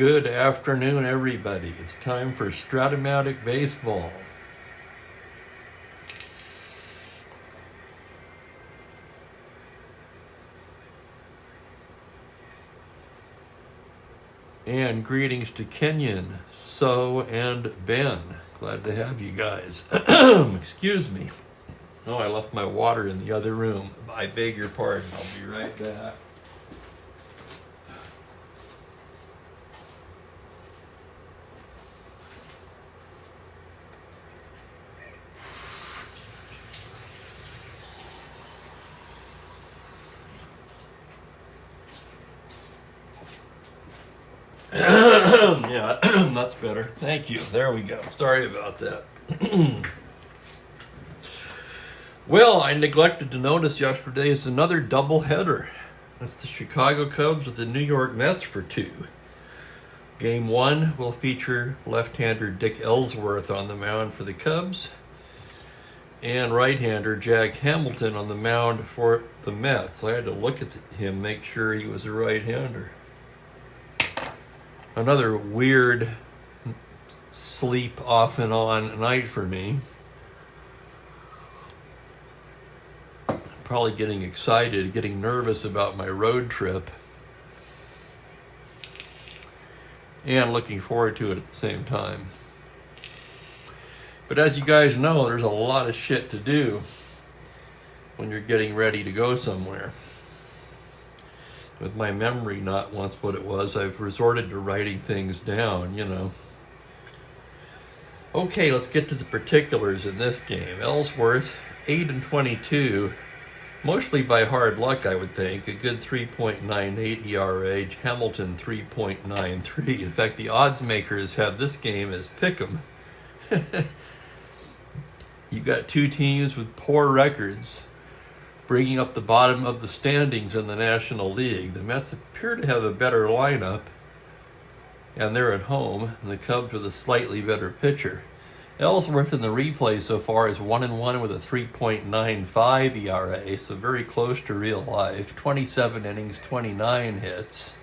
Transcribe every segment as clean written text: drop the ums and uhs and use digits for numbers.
Good afternoon, everybody. It's time for Strat-O-Matic Baseball. And greetings to Kenyon, So, and Ben. Glad to have you guys. Excuse me. Oh, I left my water in the other room. I beg your pardon. I'll be right back. Yeah, that's better. Thank you. There we go. Sorry about that. Well, I neglected to notice yesterday is another doubleheader. It's the Chicago Cubs with the New York Mets for 2. Game 1 will feature left-hander Dick Ellsworth on the mound for the Cubs and right-hander Jack Hamilton on the mound for the Mets. I had to look at him, make sure he was a right-hander. Another weird sleep off and on night for me. Probably getting excited, getting nervous about my road trip, and looking forward to it at the same time. But as you guys know, there's a lot of shit to do when you're getting ready to go somewhere. With my memory not once what it was, I've resorted to writing things down, you know. Okay, let's get to the particulars in this game. Ellsworth, 8-22, mostly by hard luck, I would think. A good 3.98 ERA. Hamilton, 3.93. In fact, the odds makers have this game as pick'em. You've got two teams with poor records, bringing up the bottom of the standings in the National League. The Mets appear to have a better lineup, and they're at home, and the Cubs with a slightly better pitcher. Ellsworth in the replay so far is 1-1 with a 3.95 ERA, so very close to real life. 27 innings, 29 hits.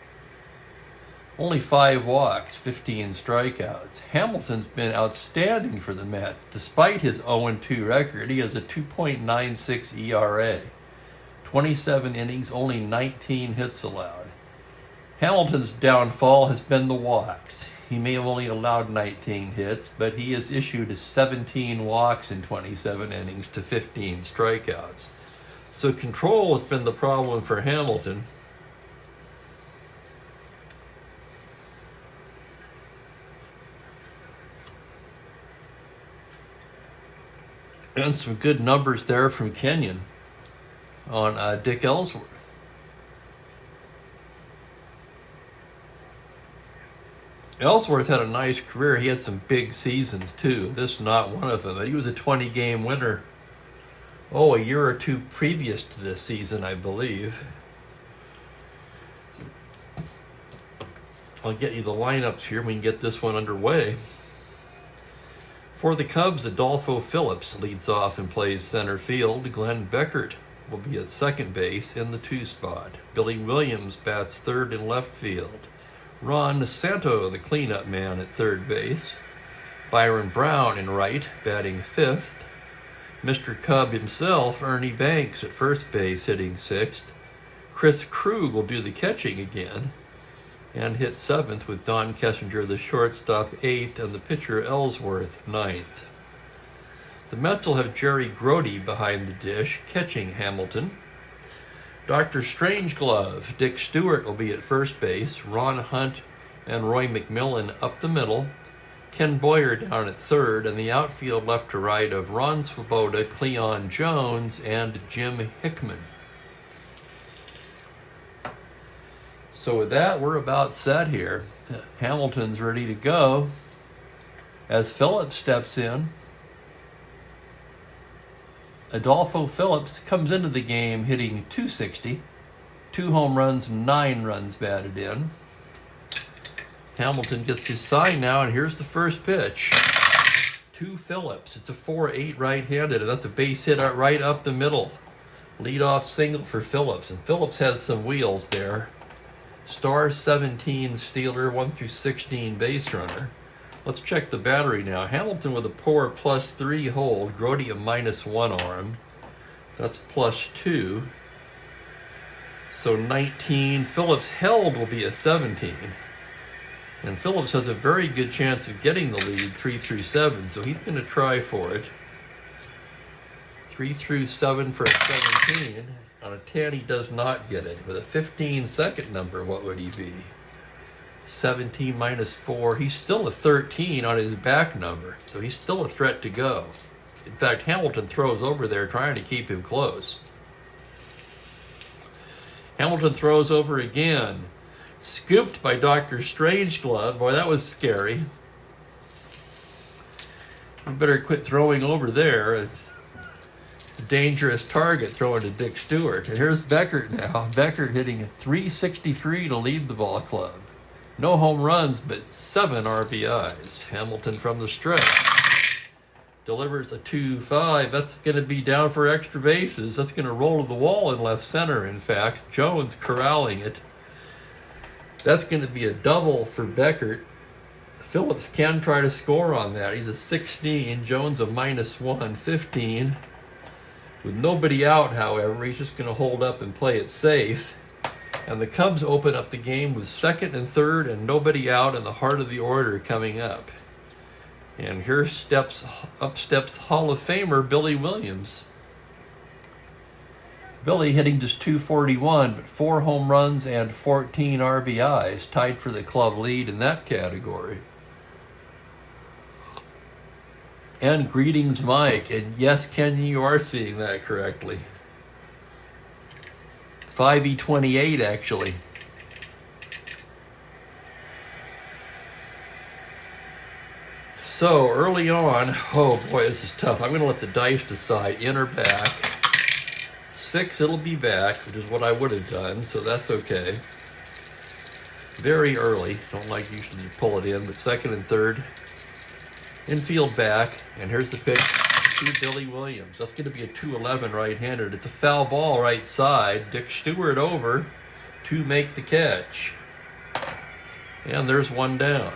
Only 5 walks, 15 strikeouts. Hamilton's been outstanding for the Mets. Despite his 0-2 record, he has a 2.96 ERA. 27 innings, only 19 hits allowed. Hamilton's downfall has been the walks. He may have only allowed 19 hits, but he has issued 17 walks in 27 innings to 15 strikeouts. So control has been the problem for Hamilton. And some good numbers there from Kenyon on Dick Ellsworth. Ellsworth had a nice career. He had some big seasons too. This not one of them. He was a 20-game winner, a year or two previous to this season, I believe. I'll get you the lineups here. We can get this one underway. For the Cubs, Adolfo Phillips leads off and plays center field. Glenn Beckert will be at second base in the 2 spot. Billy Williams bats third in left field. Ron Santo, the cleanup man, at third base. Byron Brown in right, batting 5th. Mr. Cub himself, Ernie Banks, at first base, hitting 6th. Chris Krug will do the catching again and hit 7th, with Don Kessinger, the shortstop, 8th, and the pitcher Ellsworth, 9th. The Mets will have Jerry Grody behind the dish, catching Hamilton. Dr. Strangeglove, Dick Stewart will be at first base. Ron Hunt and Roy McMillan up the middle. Ken Boyer down at third, and the outfield left to right of Ron Swoboda, Cleon Jones, and Jim Hickman. So with that, we're about set here. Hamilton's ready to go as Phillips steps in. Adolfo Phillips comes into the game hitting .260, 2 home runs, 9 runs batted in. Hamilton gets his sign now, and here's the first pitch to Phillips. It's a 4-8 right-handed, and that's a base hit right up the middle. Leadoff single for Phillips, and Phillips has some wheels there. Star 17 Steeler, 1 through 16 base runner. Let's check the battery now. Hamilton with a poor +3 hold. Grody a -1 arm. That's +2. So 19. Phillips held will be a 17. And Phillips has a very good chance of getting the lead 3 through 7. So he's going to try for it. 3 through 7 for a 17. On a 10, he does not get it. With a 15-second number, what would he be? 17 -4. He's still a 13 on his back number, so he's still a threat to go. In fact, Hamilton throws over there trying to keep him close. Hamilton throws over again. Scooped by Dr. Strangeglove. Boy, that was scary. We better quit throwing over there. Dangerous target throwing to Dick Stewart. And here's Beckert now. Beckert hitting a .363 to lead the ball club. No home runs, but 7 RBIs. Hamilton from the stretch delivers a 2-5. That's going to be down for extra bases. That's going to roll to the wall in left center, in fact. Jones corralling it. That's going to be a double for Beckert. Phillips can try to score on that. He's a 16. Jones a -1, 15. With nobody out, however, he's just going to hold up and play it safe. And the Cubs open up the game with second and third and nobody out in the heart of the order coming up. And here steps Hall of Famer Billy Williams. Billy hitting just .241, but 4 home runs and 14 RBIs, tied for the club lead in that category. And greetings, Mike. And yes, Ken, you are seeing that correctly. 5E28, actually. So, early on, oh boy, this is tough. I'm going to let the dice decide, in or back. 6, it'll be back, which is what I would have done, so that's okay. Very early. Don't like usually to pull it in, but second and third. Infield back, and here's the pitch to Billy Williams. That's going to be a 2-11 right-handed. It's a foul ball right side. Dick Stewart over to make the catch. And there's one down.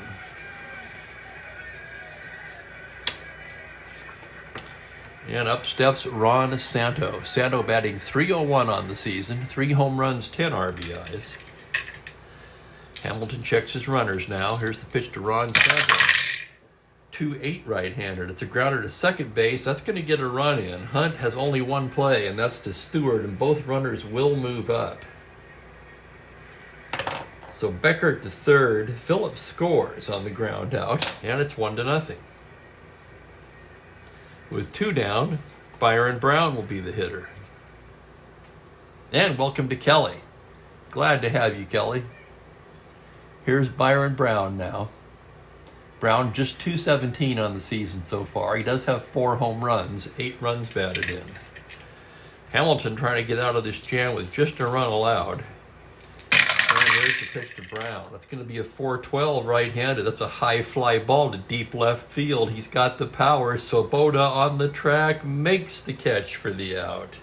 And up steps Ron Santo. Santo batting .301 on the season. 3 home runs, 10 RBIs. Hamilton checks his runners now. Here's the pitch to Ron Santo. 2-8 right-hander. It's a grounder to second base. That's going to get a run in. Hunt has only one play, and that's to Stewart, and both runners will move up. So Beckert to third. Phillips scores on the ground out, and it's 1-0. With 2 down, Byron Brown will be the hitter. And welcome to Kelly. Glad to have you, Kelly. Here's Byron Brown now. Brown just .217 on the season so far. He does have 4 home runs, 8 runs batted in. Hamilton trying to get out of this jam with just a run allowed. And there's the pitch to Brown. That's going to be a 4-12 right-handed. That's a high fly ball to deep left field. He's got the power. Swoboda on the track makes the catch for the out.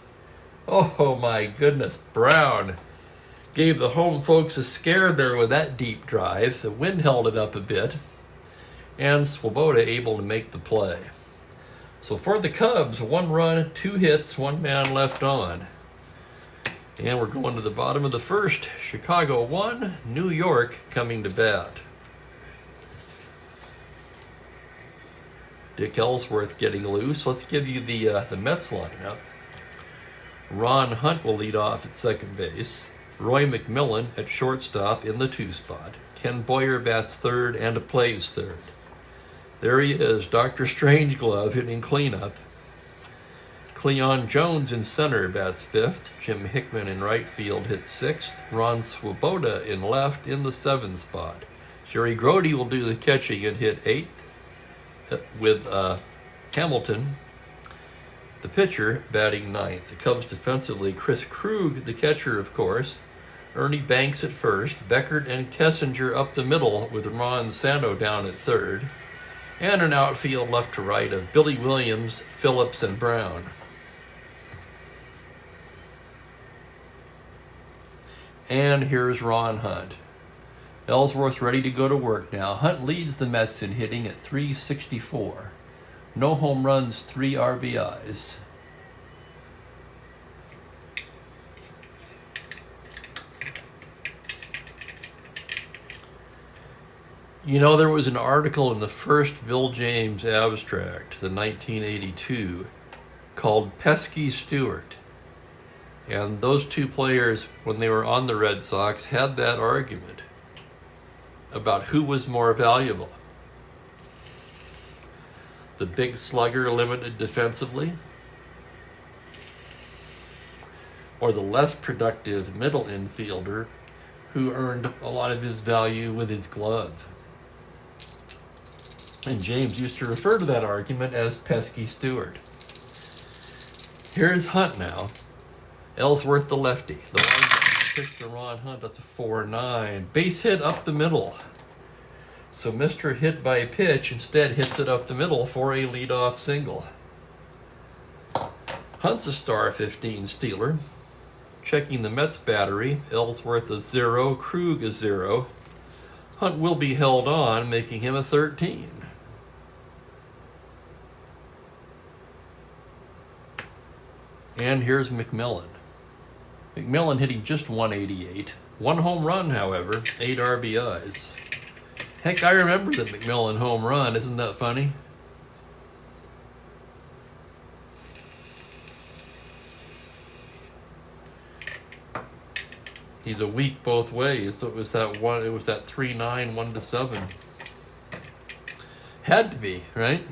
Oh my goodness, Brown gave the home folks a scare there with that deep drive. The wind held it up a bit. And Swoboda able to make the play. So for the Cubs, 1 run, 2 hits, 1 man left on. And we're going to the bottom of the first. Chicago 1, New York coming to bat. Dick Ellsworth getting loose. Let's give you the Mets lineup. Ron Hunt will lead off at second base. Roy McMillan at shortstop in the 2 spot. Ken Boyer bats third and plays third. There he is, Dr. Strangeglove hitting cleanup. Cleon Jones in center bats 5th. Jim Hickman in right field hits 6th. Ron Swoboda in left in the 7 spot. Jerry Grody will do the catching and hit 8th with Hamilton, the pitcher, batting 9th. The Cubs defensively, Chris Krug, the catcher, of course. Ernie Banks at first. Beckert and Kessinger up the middle with Ron Santo down at third. And an outfield left to right of Billy Williams, Phillips, and Brown. And here's Ron Hunt. Ellsworth ready to go to work now. Hunt leads the Mets in hitting at .364. No home runs, 3 RBIs. You know, there was an article in the first Bill James abstract, the 1982, called Pesky Stewart. And those two players, when they were on the Red Sox, had that argument about who was more valuable. The big slugger limited defensively, or the less productive middle infielder who earned a lot of his value with his glove. And James used to refer to that argument as Pesky Stewart. Here's Hunt now. Ellsworth the lefty. The line pitch to Ron Hunt, that's a 4-9. Base hit up the middle. So Mr. Hit by Pitch instead hits it up the middle for a leadoff single. Hunt's a star 15 stealer. Checking the Mets battery, Ellsworth a 0, Krug a 0. Hunt will be held on, making him a 13. And here's McMillan. McMillan hitting just 188. 1 home run, however, 8 RBIs. Heck, I remember the McMillan home run. Isn't that funny? He's a week both ways. So it was that 3-9, 1-7. Had to be, right?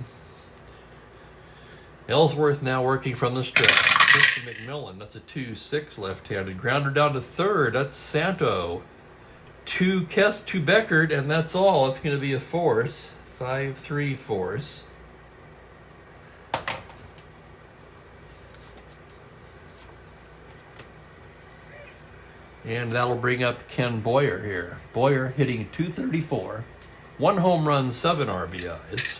Ellsworth now working from the stretch. Pitch to McMillan. That's a 2-6 left-handed. Grounder down to third. That's Santo. 2 Beckert, and that's all. It's going to be a force. 5-3 force. And that'll bring up Ken Boyer here. Boyer hitting 234. 1 home run, 7 RBIs.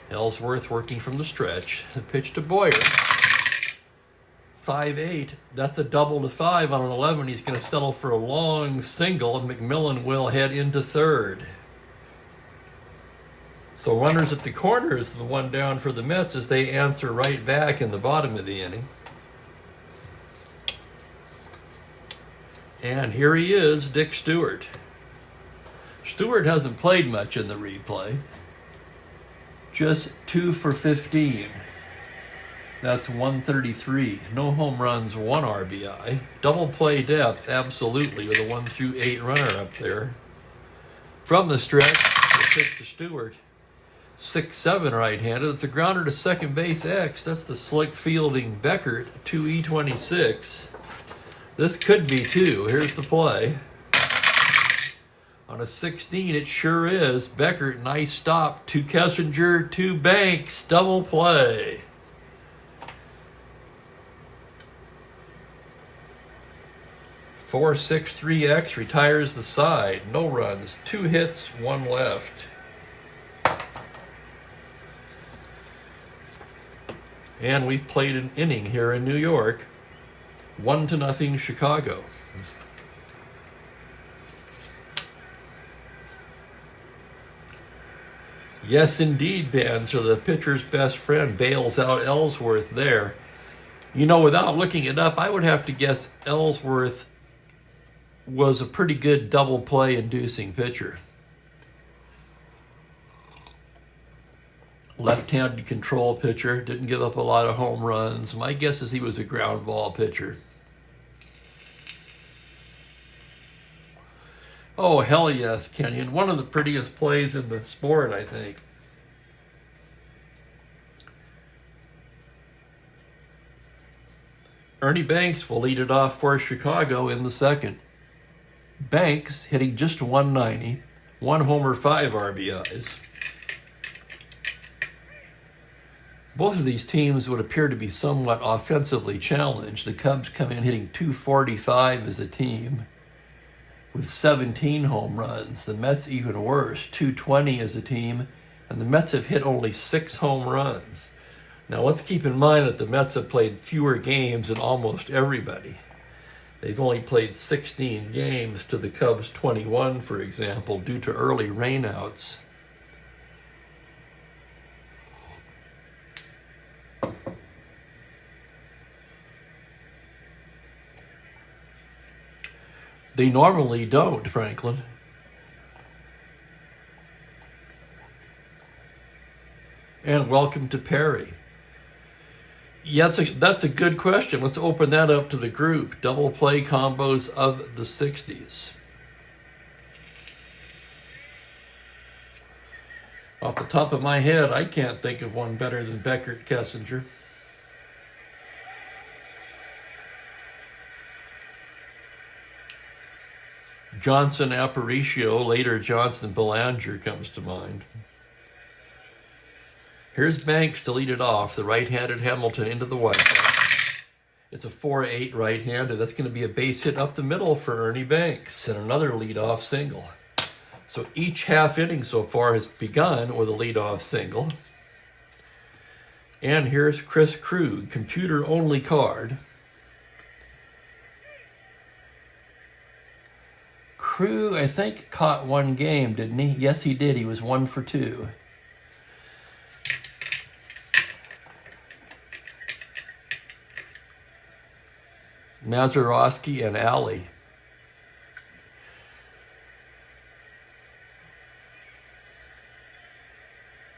Ellsworth working from the stretch. The pitch to Boyer. 5-8. That's a double to 5 on an 11. He's going to settle for a long single, and McMillan will head into third. So runners at the corners, the one down for the Mets, as they answer right back in the bottom of the inning. And here he is, Dick Stewart. Stewart hasn't played much in the replay. Just 2 for 15. That's 133. No home runs, 1 RBI. Double play depth, absolutely, with a 1-8 runner up there. From the stretch, the pitch to Stewart. 6-7 right-handed. It's a grounder to second base X. That's the slick fielding Beckert, 2E26. This could be 2. Here's the play. On a 16, it sure is. Beckert, nice stop. To Kessinger, to Banks, double play. .463X retires the side. No runs. 2 hits, 1 left. And we've played an inning here in New York. 1-0 Chicago. Yes, indeed, Banzer. The pitcher's best friend bails out Ellsworth there. You know, without looking it up, I would have to guess Ellsworth was a pretty good double play inducing pitcher. Left-handed control pitcher, didn't give up a lot of home runs. My guess is he was a ground ball pitcher. Oh, hell yes, Kenyon. One of the prettiest plays in the sport, I think. Ernie Banks will lead it off for Chicago in the second. Banks hitting just 190, 1 homer, 5 RBIs. Both of these teams would appear to be somewhat offensively challenged. The Cubs come in hitting 245 as a team with 17 home runs. The Mets even worse, 220 as a team, and the Mets have hit only 6 home runs. Now let's keep in mind that the Mets have played fewer games than almost everybody. They've only played 16 games to the Cubs 21, for example, due to early rainouts. They normally don't, Franklin. And welcome to Perry. Yeah, that's a good question. Let's open that up to the group. Double play combos of the 60s. Off the top of my head, I can't think of one better than Beckert Kessinger. Johnson Aparicio, later Johnson Belanger comes to mind. Here's Banks to lead it off, the right-handed Hamilton into the white. It's a 4-8 right-handed. That's going to be a base hit up the middle for Ernie Banks and another leadoff single. So each half inning so far has begun with a leadoff single. And here's Chris Krug, computer-only card. Krug, I think, caught one game, didn't he? Yes, he did. He was 1 for 2. Mazeroski and Alley.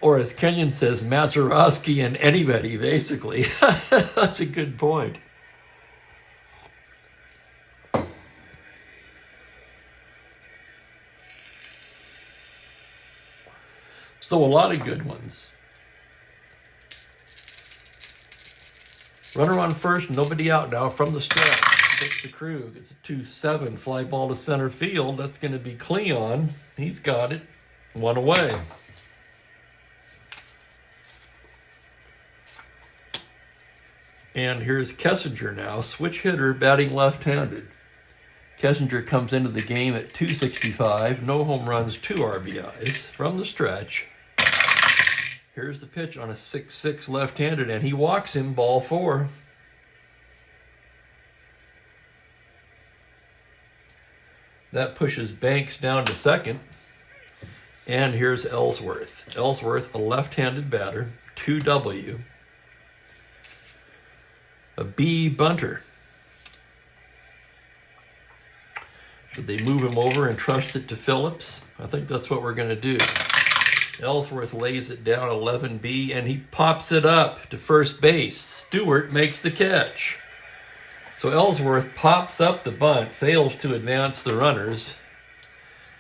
Or as Kenyon says, Mazeroski and anybody, basically. That's a good point. So a lot of good ones. Runner on first, nobody out now from the stretch. Pitch to Krug. It's a 2-7 fly ball to center field. That's going to be Cleon. He's got it. 1 away. And here's Kessinger now, switch hitter, batting left-handed. Kessinger comes into the game at 265, no home runs, 2 RBIs from the stretch. Here's the pitch on a 6-6 left-handed, and he walks him, ball 4. That pushes Banks down to second. And here's Ellsworth. Ellsworth, a left-handed batter, 2W. A B bunter. Should they move him over and trust it to Phillips? I think that's what we're going to do. Ellsworth lays it down 11B, and he pops it up to first base. Stewart makes the catch. So Ellsworth pops up the bunt, fails to advance the runners,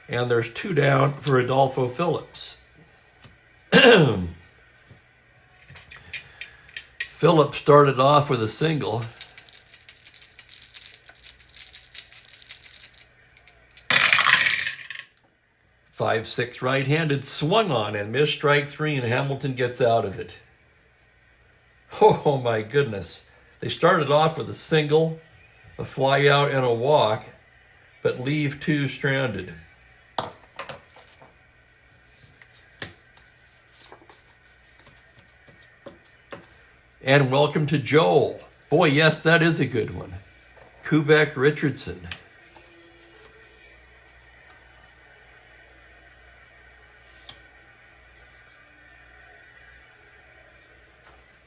and there's 2 down for Adolfo Phillips. Phillips started off with a single. Five-six right-handed, swung on and missed, strike 3, and Hamilton gets out of it. Oh my goodness. They started off with a single, a fly out, and a walk, but leave 2 stranded. And welcome to Joel. Boy, yes, that is a good one. Kubek Richardson.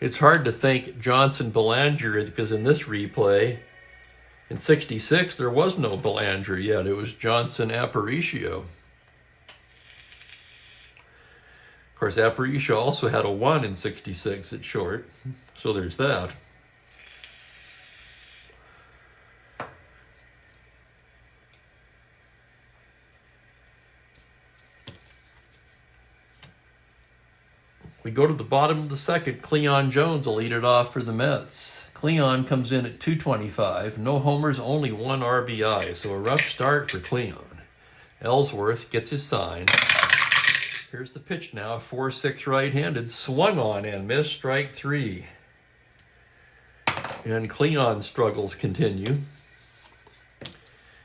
It's hard to think Johnson Belanger because in this replay, in 66, there was no Belanger yet. It was Johnson Aparicio. Of course, Aparicio also had a 1 in 66 at short, so there's that. We go to the bottom of the second. Cleon Jones will lead it off for the Mets. Cleon comes in at 225. No homers, only 1 RBI. So a rough start for Cleon. Ellsworth gets his sign. Here's the pitch now. 4-6 right-handed. Swung on and missed. Strike 3. And Cleon's struggles continue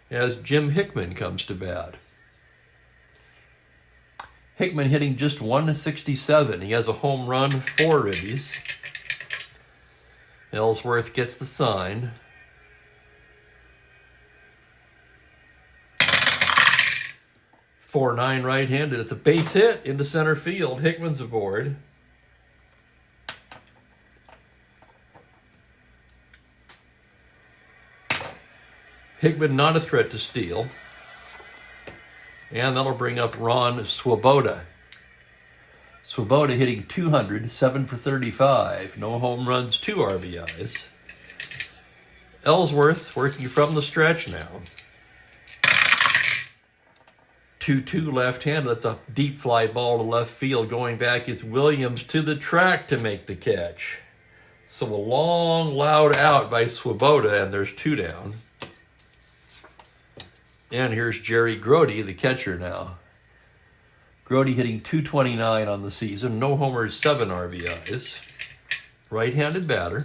as Jim Hickman comes to bat. Hickman hitting just 167. He has a home run, 4 ribbies. Ellsworth gets the sign. 4-9 right-handed. It's a base hit into center field. Hickman's aboard. Hickman not a threat to steal. And that'll bring up Ron Swoboda. Swoboda hitting 200, 7 for 35. No home runs, 2 RBIs. Ellsworth working from the stretch now. 2-2 left-handed. That's a deep fly ball to left field. Going back is Williams to the track to make the catch. So a long, loud out by Swoboda, and there's 2 down. And here's Jerry Grody, the catcher now. Grody hitting 229 on the season. No homers, 7 RBIs. Right-handed batter.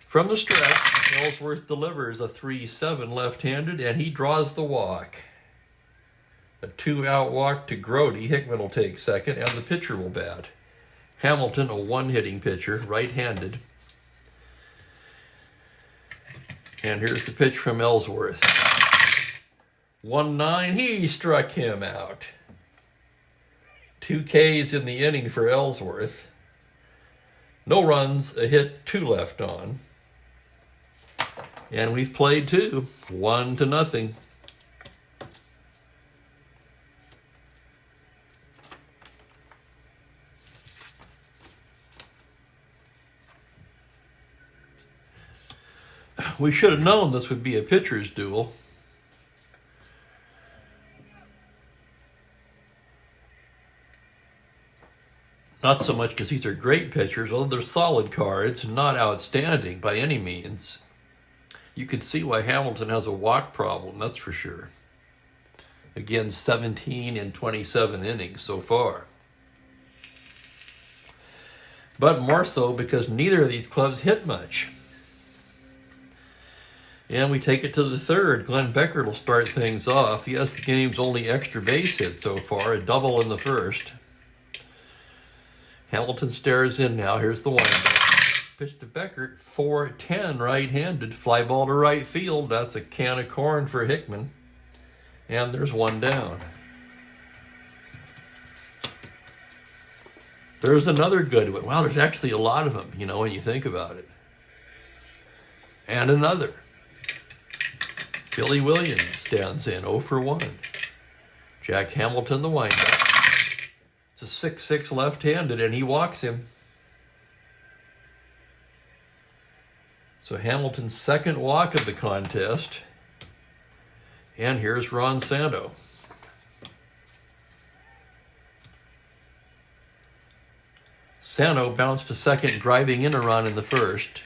From the stretch, Ellsworth delivers a 3-7 left-handed, and he draws the walk. A 2-out walk to Grody. Hickman will take second, and the pitcher will bat. Hamilton, a 1-hitting pitcher, right-handed. And here's the pitch from Ellsworth. 1-9, he struck him out. 2 Ks in the inning for Ellsworth. No runs, a hit, 2 left on. And we've played 2, 1-0. We should have known this would be a pitcher's duel. Not so much because these are great pitchers, although they're solid cards, not outstanding by any means. You can see why Hamilton has a walk problem, that's for sure. Again, 17 in 27 innings so far. But more so because neither of these clubs hit much. And we take it to the third. Glenn Beckert will start things off. He has the game's only extra base hit so far, a double in the first. Hamilton stares in now. Here's the windup. Pitch to Beckert, 4-10 right-handed. Fly ball to right field. That's a can of corn for Hickman. And there's 1 down. There's another good one. Wow, there's actually a lot of them, when you think about it. And another. Billy Williams stands in, 0 for 1. Jack Hamilton, the windup. It's a 6-6 left-handed, and he walks him. So Hamilton's second walk of the contest. And here's Ron Santo. Santo bounced to second, driving in a run in the first.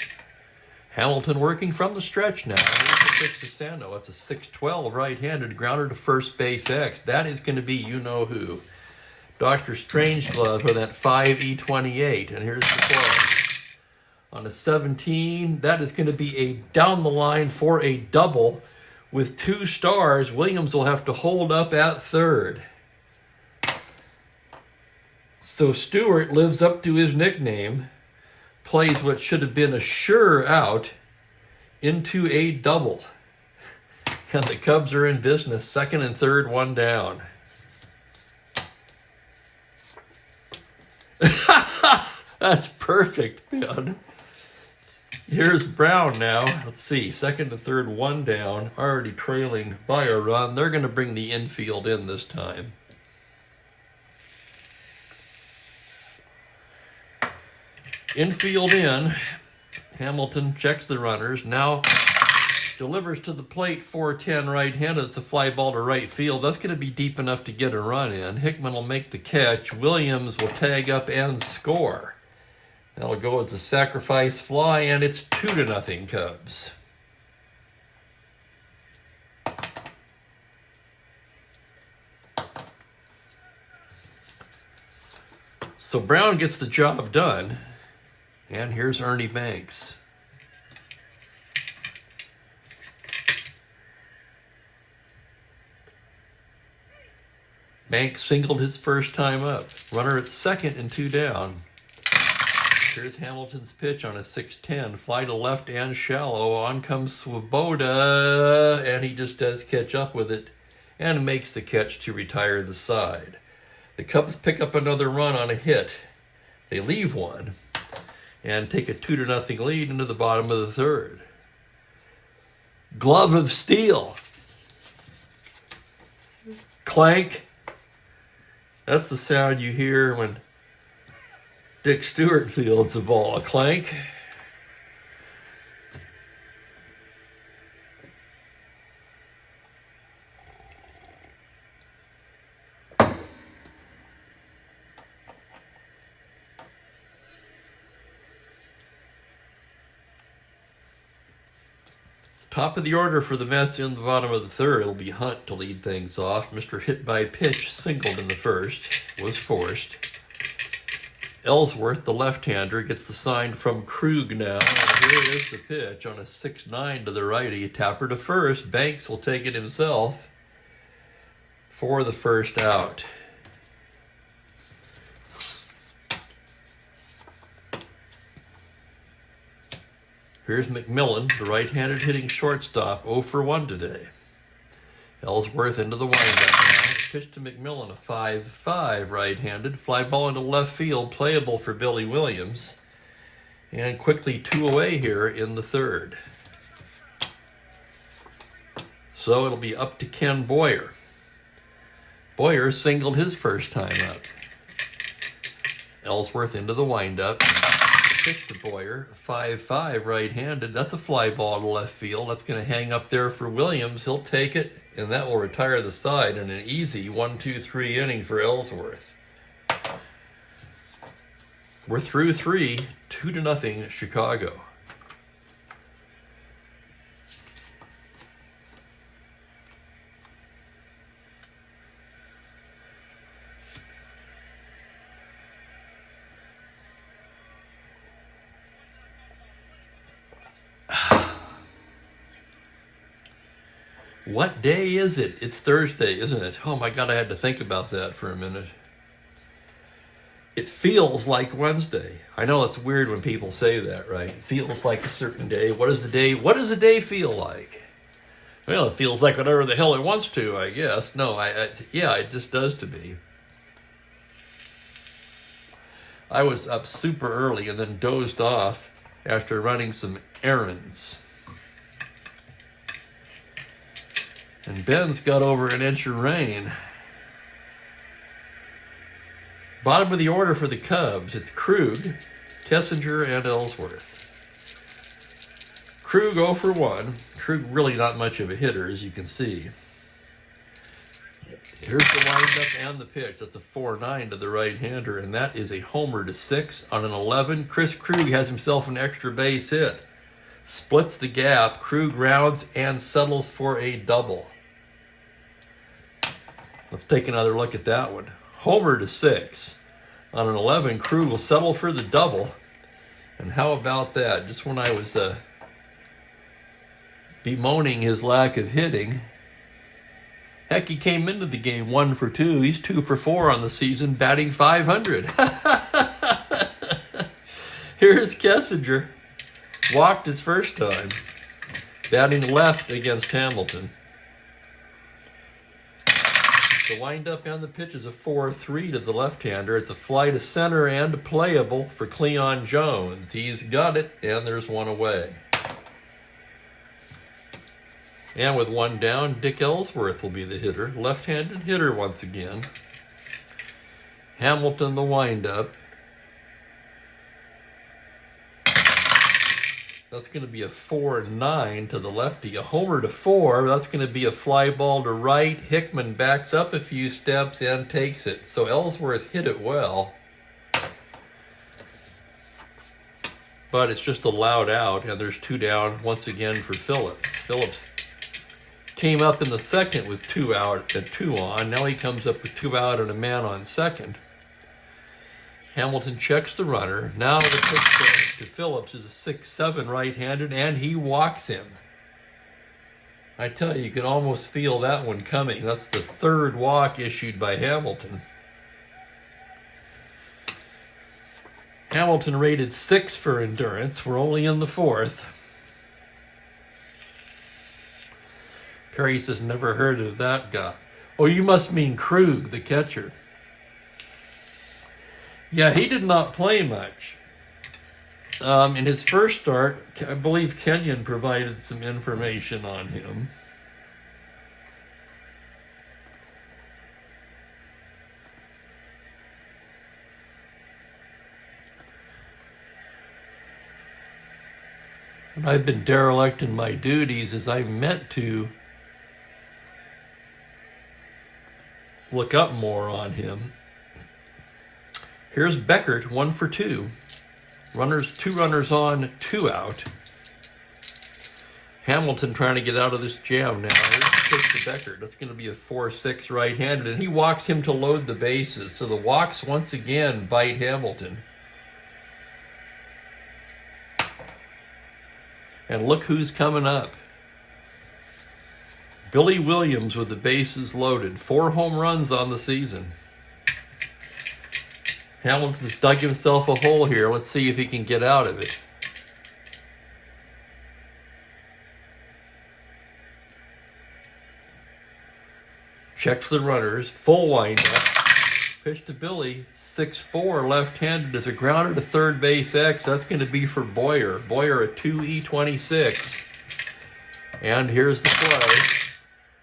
Hamilton working from the stretch now. Here's the pitch to Santo. It's a 6-12 right-handed grounder to first base X. That is going to be you-know-who. Dr. Strangeglove with that 5E28. And here's the play. On a 17, that is going to be a down the line for a double. With 2 stars, Williams will have to hold up at third. So Stewart lives up to his nickname, plays what should have been a sure out into a double. And the Cubs are in business, second and third, 1 down. That's perfect, man. Here's Brown now. Let's see, second and third, 1 down, already trailing by a run. They're going to bring the infield in this time. Infield in. Hamilton checks the runners. Now delivers to the plate, 4-10 right-handed. It's a fly ball to right field. That's going to be deep enough to get a run in. Hickman will make the catch. Williams will tag up and score. That'll go as a sacrifice fly, and it's 2-0 Cubs. So Brown gets the job done. And here's Ernie Banks. Banks singled his first time up. Runner at second and 2 down. Here's Hamilton's pitch on a 6-10. Fly to left and shallow. On comes Swoboda, and he just does catch up with it. and makes the catch to retire the side. The Cubs pick up another run on a hit. They leave one and take a 2-0 lead into the bottom of the third. Glove of steel. Clank. That's the sound you hear when Dick Stewart fields a ball. A clank. Top of the order for the Mets in the bottom of the third. It'll be Hunt to lead things off. Mr. Hit by Pitch singled in the first, was forced. Ellsworth, the left-hander, gets the sign from Krug now. And here is the pitch on a 6-9 to the righty. Tapper to first. Banks will take it himself for the first out. Here's McMillan, the right-handed hitting shortstop, 0 for 1 today. Ellsworth into the windup now. Pitch to McMillan, a 5-5 right-handed. Fly ball into left field, playable for Billy Williams. And quickly 2 away here in the third. So it'll be up to Ken Boyer. Boyer singled his first time up. Ellsworth into the windup. Pitch to Boyer, 5-5 right-handed. That's a fly ball to left field. That's going to hang up there for Williams. He'll take it, and that will retire the side in an easy 1-2-3 inning for Ellsworth. We're through 3, 2-0 Chicago. What day is it? It's Thursday, isn't it? Oh my God, I had to think about that for a minute. It feels like Wednesday. I know it's weird when people say that, right? It feels like a certain day. What does a day feel like? Well, it feels like whatever the hell it wants to, I guess. No, yeah, it just does to me. I was up super early and then dozed off after running some errands. And Ben's got over an inch of rain. Bottom of the order for the Cubs. It's Krug, Kessinger, and Ellsworth. Krug 0 for 1. Krug really not much of a hitter, as you can see. Here's the windup and the pitch. That's a 4-9 to the right-hander, and that is a homer to 6 on an 11. Chris Krug has himself an extra base hit. Splits the gap. Krug rounds and settles for a double. Let's take another look at that one. Homer to 6. On an 11, Krug will settle for the double. And how about that? Just when I was bemoaning his lack of hitting, heck, he came into the game 1 for 2. He's 2 for 4 on the season, batting .500. Here's Kessinger. Walked his first time, batting left against Hamilton. The windup and the pitch is a 4-3 to the left-hander. It's a fly to center and playable for Cleon Jones. He's got it, and there's 1 away. And with 1 down, Dick Ellsworth will be the hitter. Left-handed hitter once again. Hamilton the windup. That's going to be a 4-9 to the lefty. A homer to 4. That's going to be a fly ball to right. Hickman backs up a few steps and takes it. So Ellsworth hit it well. But it's just a loud out, and there's 2 down once again for Phillips. Phillips came up in the second with 2 out and 2 on. Now he comes up with 2 out and a man on second. Hamilton checks the runner. Now the pitch to Phillips is a 6-7 right-handed, and he walks him. I tell you can almost feel that one coming. That's the 3rd walk issued by Hamilton. Hamilton rated 6 for endurance. We're only in the 4th. Perry says, never heard of that guy. Oh, you must mean Krug, the catcher. Yeah, he did not play much. In his first start, I believe Kenyon provided some information on him. And I've been derelict in my duties as I meant to look up more on him. Here's Beckert, 1 for 2. Two runners on, 2 out. Hamilton trying to get out of this jam now. Here's the pitch to Beckert. That's going to be a 4-6 right-handed, and he walks him to load the bases. So the walks once again bite Hamilton. And look who's coming up. Billy Williams with the bases loaded. 4 home runs on the season. Hamilton's dug himself a hole here. Let's see if he can get out of it. Check for the runners. Full windup. Pitch to Billy. 6-4 left-handed is a grounder to third base X. That's going to be for Boyer. Boyer a 2E26. And here's the play.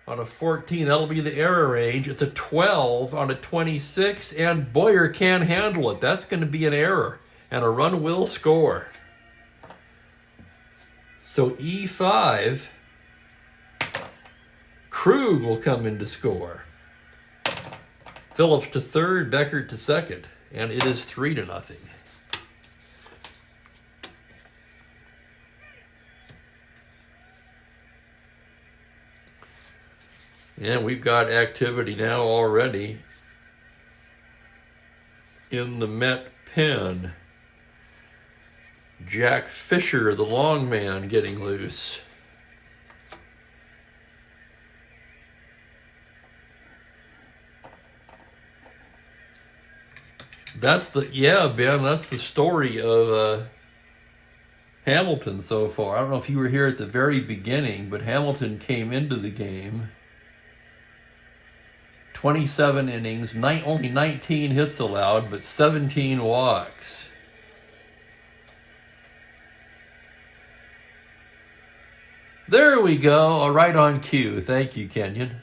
On a 14, that'll be the error range. It's a 12 on a 26, and Boyer can't handle it. That's going to be an error, and a run will score. So E5, Krug will come in to score. Phillips to third, Beckert to second, and it is 3-0. And we've got activity now already in the Met pen. Jack Fisher, the long man, getting loose. Ben, that's the story of Hamilton so far. I don't know if you were here at the very beginning, but Hamilton came into the game. 27 innings, only 19 hits allowed, but 17 walks. There we go, right on cue. Thank you, Kenyon.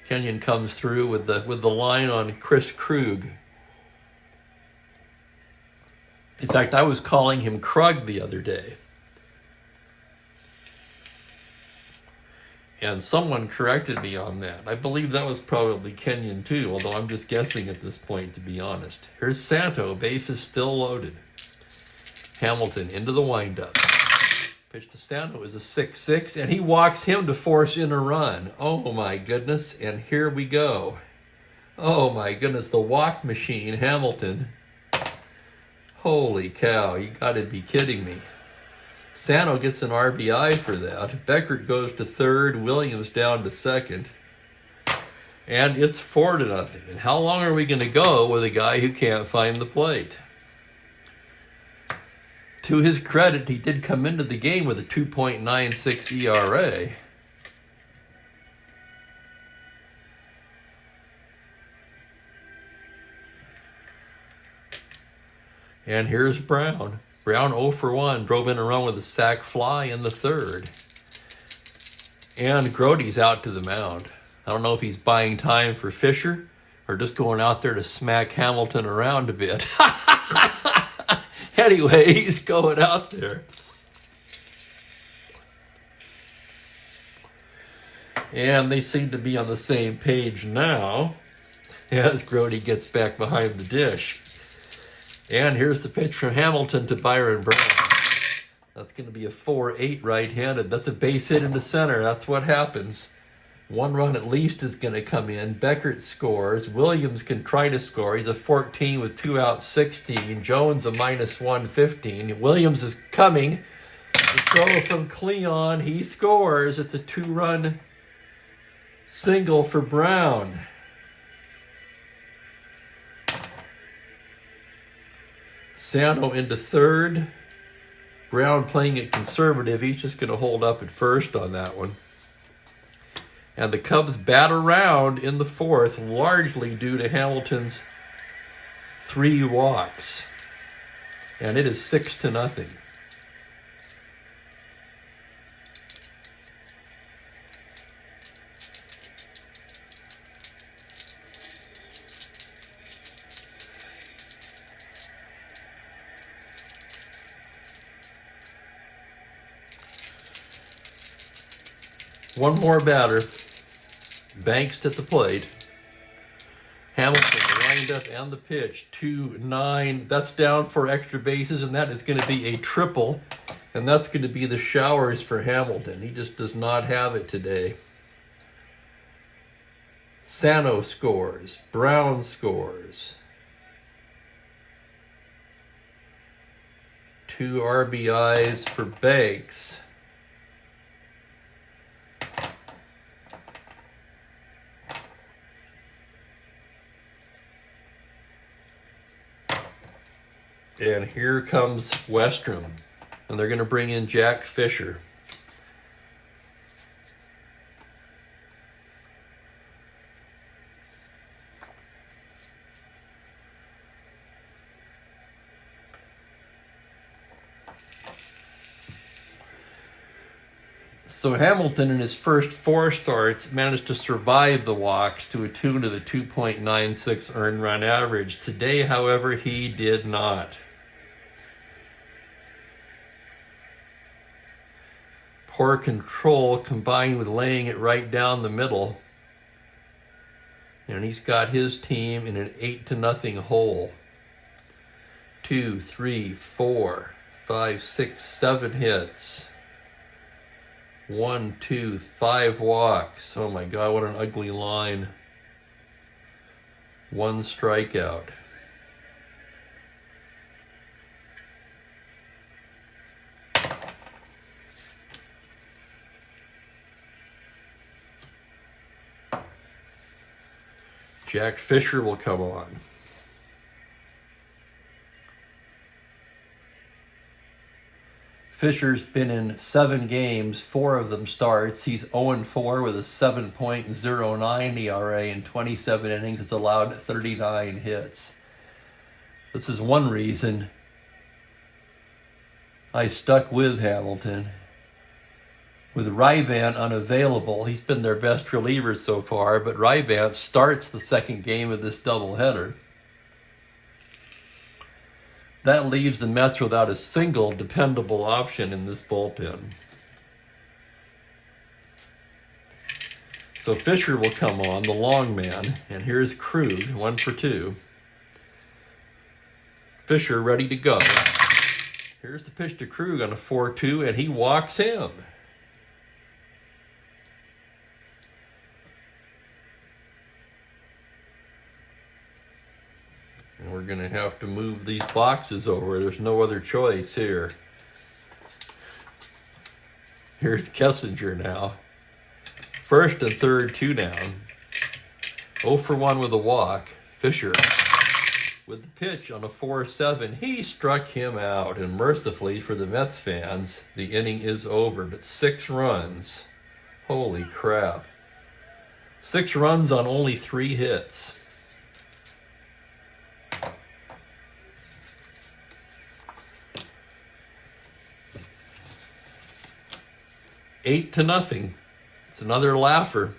Kenyon comes through with the line on Chris Krug. In fact, I was calling him Krug the other day. And someone corrected me on that. I believe that was probably Kenyon too, although I'm just guessing at this point, to be honest. Here's Santo, bases still loaded. Hamilton into the windup. Pitch to Santo is a 6-6, and he walks him to force in a run. Oh my goodness, and here we go. Oh my goodness, the walk machine, Hamilton. Holy cow, you gotta be kidding me. Santo gets an RBI for that. Beckert goes to third, Williams down to second. And it's 4-0. And how long are we going to go with a guy who can't find the plate? To his credit, he did come into the game with a 2.96 ERA. And here's Brown. Brown 0 for 1, drove in a run with a sac fly in the third. And Grote's out to the mound. I don't know if he's buying time for Fisher or just going out there to smack Hamilton around a bit. Anyway, he's going out there. And they seem to be on the same page now as Grote gets back behind the dish. And here's the pitch from Hamilton to Byron Brown. That's going to be a 4-8 right-handed. That's a base hit into center. That's what happens. 1 run at least is going to come in. Beckert scores. Williams can try to score. He's a 14 with 2 out, 16. Jones a -115. Williams is coming. The throw from Cleon. He scores. It's a 2-run single for Brown. Santo into third. Brown playing it conservative. He's just going to hold up at first on that one. And the Cubs bat around in the fourth, largely due to Hamilton's 3 walks. And it is 6-0. One more batter. Banks at the plate. Hamilton, the windup and the pitch. 2-9. That's down for extra bases, and that is going to be a triple. And that's going to be the showers for Hamilton. He just does not have it today. Sano scores. Brown scores. 2 RBIs for Banks. And here comes Westrom. And they're going to bring in Jack Fisher. So Hamilton, in his first 4 starts, managed to survive the walks to a tune of the 2.96 earned run average. Today, however, he did not. Poor control combined with laying it right down the middle. And he's got his team in an 8-0 hole. 2, 3, 4, 5, 6, 7 hits. 1, 2, 5 walks. Oh my God, what an ugly line. 1 strikeout. Jack Fisher will come on. Fisher's been in 7 games, 4 of them starts. He's 0-4 with a 7.09 ERA in 27 innings. It's allowed 39 hits. This is one reason I stuck with Hamilton. With Ryban unavailable, he's been their best reliever so far, but Ryban starts the second game of this doubleheader. That leaves the Mets without a single dependable option in this bullpen. So Fisher will come on, the long man, and here's Krug, 1 for 2. Fisher ready to go. Here's the pitch to Krug on a 4-2, and he walks him. And we're going to have to move these boxes over. There's no other choice here. Here's Kessinger now. First and third, 2 down. 0 for 1 with a walk. Fisher with the pitch on a 4-7. He struck him out, and mercifully for the Mets fans, the inning is over. But 6 runs. Holy crap. 6 runs on only 3 hits. Eight to nothing. It's another laugher.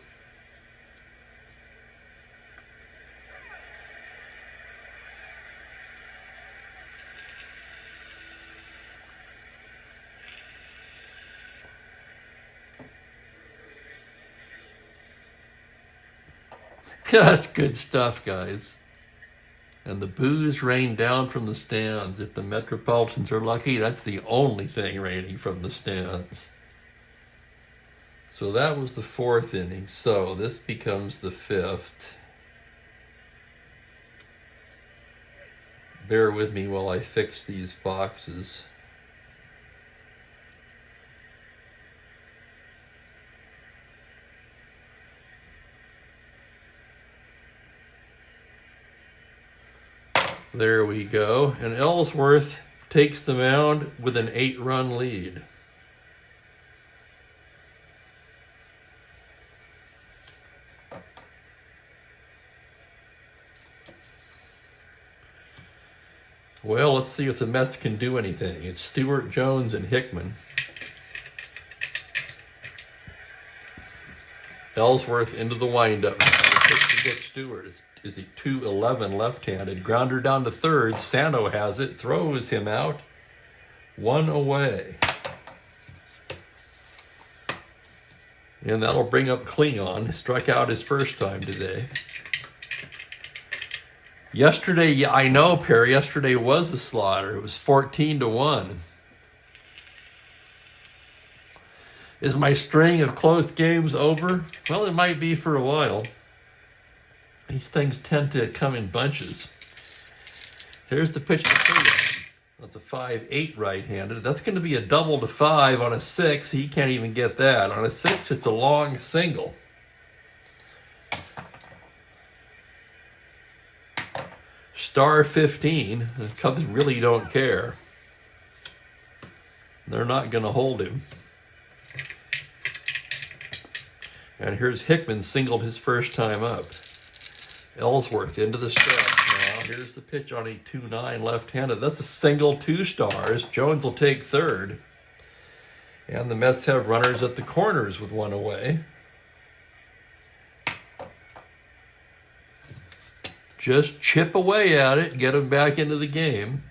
That's good stuff, guys. And the boos rain down from the stands. If the Metropolitans are lucky, that's the only thing raining from the stands. So that was the 4th inning. So this becomes the 5th. Bear with me while I fix these boxes. There we go. And Ellsworth takes the mound with an 8-run lead. Well, let's see if the Mets can do anything. It's Stewart, Jones, and Hickman. Ellsworth into the windup. Pitch to Dick Stewart. Is he 2-11 left-handed? Grounder down to third. Santo has it. Throws him out. 1 away. And that'll bring up Cleon. Struck out his first time today. Yesterday, yeah, I know, Perry. Yesterday was a slaughter. It was 14-1. Is my string of close games over? Well, it might be for a while. These things tend to come in bunches. Here's the pitch to Cleon. That's a 5-8 right-handed. That's going to be a double to 5 on a 6. He can't even get that. On a 6, it's a long single. Star 15. The Cubs really don't care. They're not going to hold him. And here's Hickman, singled his first time up. Ellsworth into the stretch now. Here's the pitch on a 2-9 left-handed. That's a single, 2 stars. Jones will take third. And the Mets have runners at the corners with 1 away. Just chip away at it, get him back into the game.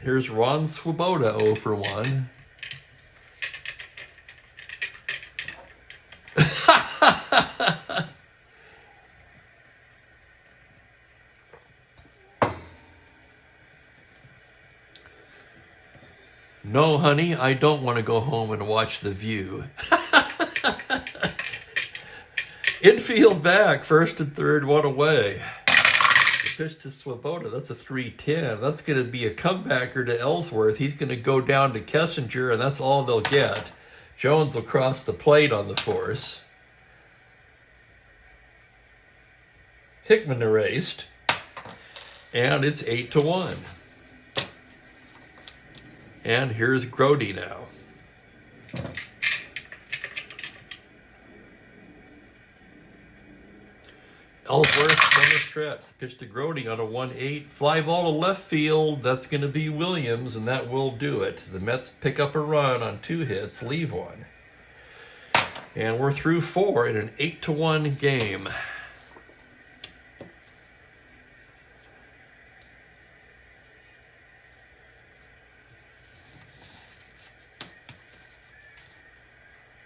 Here's Ron Swoboda 0 for 1. No, honey, I don't want to go home and watch The View. Infield back, first and third, 1 away. The pitch to Swoboda, that's a 3-10. That's going to be a comebacker to Ellsworth. He's going to go down to Kessinger, and that's all they'll get. Jones will cross the plate on the force. Hickman erased. And it's 8-1. And here's Grody now. Ellsworth from the stretch. Pitch to Grody on a 1-8. Fly ball to left field. That's going to be Williams, and that will do it. The Mets pick up a run on 2 hits, leave 1. And we're through 4 in an 8-1 game.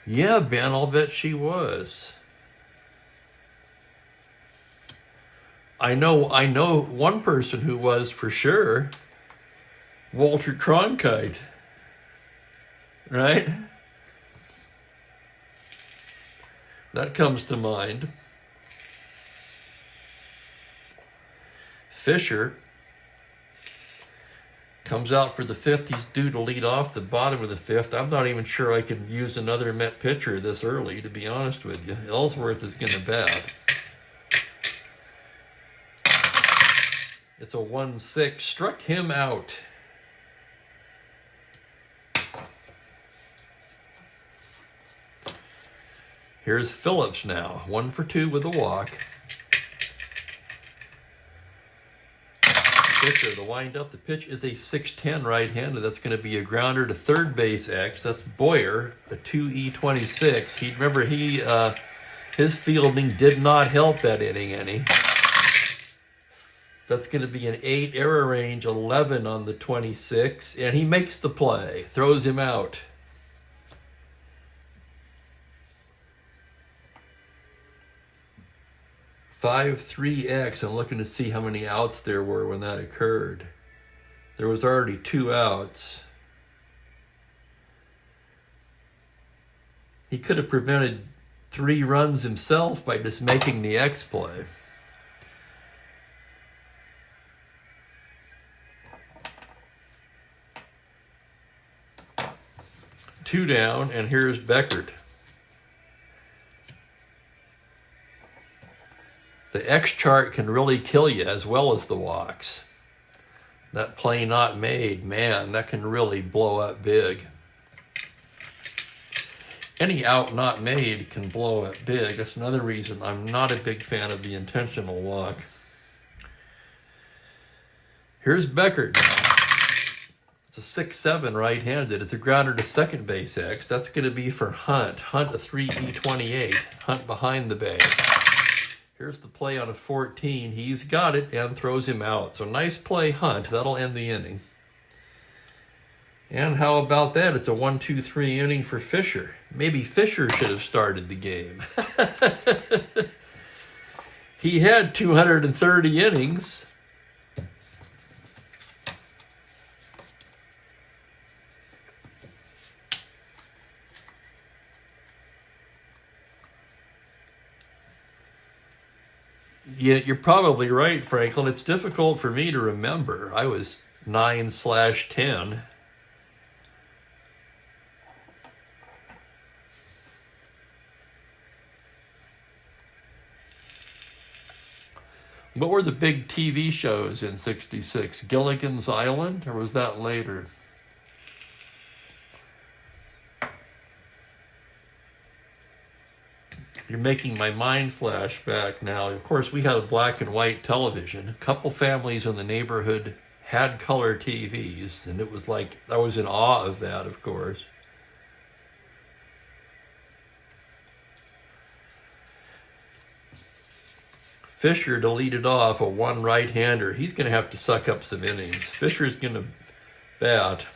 Yeah, Ben, I'll bet she was. I know one person who was for sure. Walter Cronkite. Right? That comes to mind. Fisher comes out for the 5th. He's due to lead off the bottom of the 5th. I'm not even sure I can use another Met pitcher this early, to be honest with you. Ellsworth is going to bat. It's a 1-6. Struck him out. Here's Phillips now. 1 for 2 with a walk. Pitcher, the wind-up. The pitch is a 6-10 right-handed. That's going to be a grounder to third base X. That's Boyer, a 2E26. Remember, his fielding did not help that inning any. That's going to be an 8, error range 11 on the 26, and he makes the play, throws him out. (5-3X). I'm looking to see how many outs there were when that occurred. There was already 2 outs. He could have prevented 3 runs himself by just making the X play. Two down, and here's Beckert. The X chart can really kill you as well as the walks. That play not made, man, that can really blow up big. Any out not made can blow up big. That's another reason I'm not a big fan of the intentional walk. Here's Beckert now. It's a 6-7 right-handed. It's a grounder to second base X. That's going to be for Hunt. Hunt a 3E28. Hunt behind the base. Here's the play on a 14. He's got it and throws him out. So nice play, Hunt. That'll end the inning. And how about that? It's a 1-2-3 inning for Fisher. Maybe Fisher should have started the game. He had 230 innings. Yeah, you're probably right, Franklin. It's difficult for me to remember. I was 9/10. What were the big TV shows in '66? Gilligan's Island, or was that later? You're making my mind flash back now. Of course, we had a black and white television. A couple families in the neighborhood had color TVs, and it was like, I was in awe of that, of course. Fisher to lead it off, a one right-hander. He's going to have to suck up some innings. Fisher's going to bat.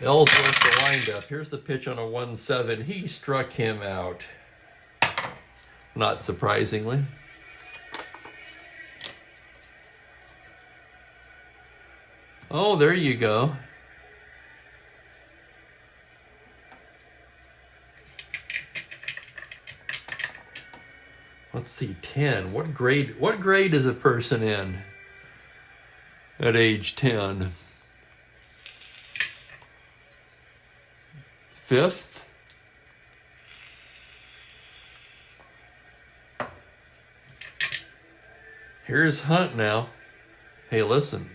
Ellsworth the windup. Here's the pitch on a 1-7. He struck him out. Not surprisingly. Oh, there you go. Let's see, 10. What grade is a person in at age 10? 5th? Here's Hunt now. Hey, listen.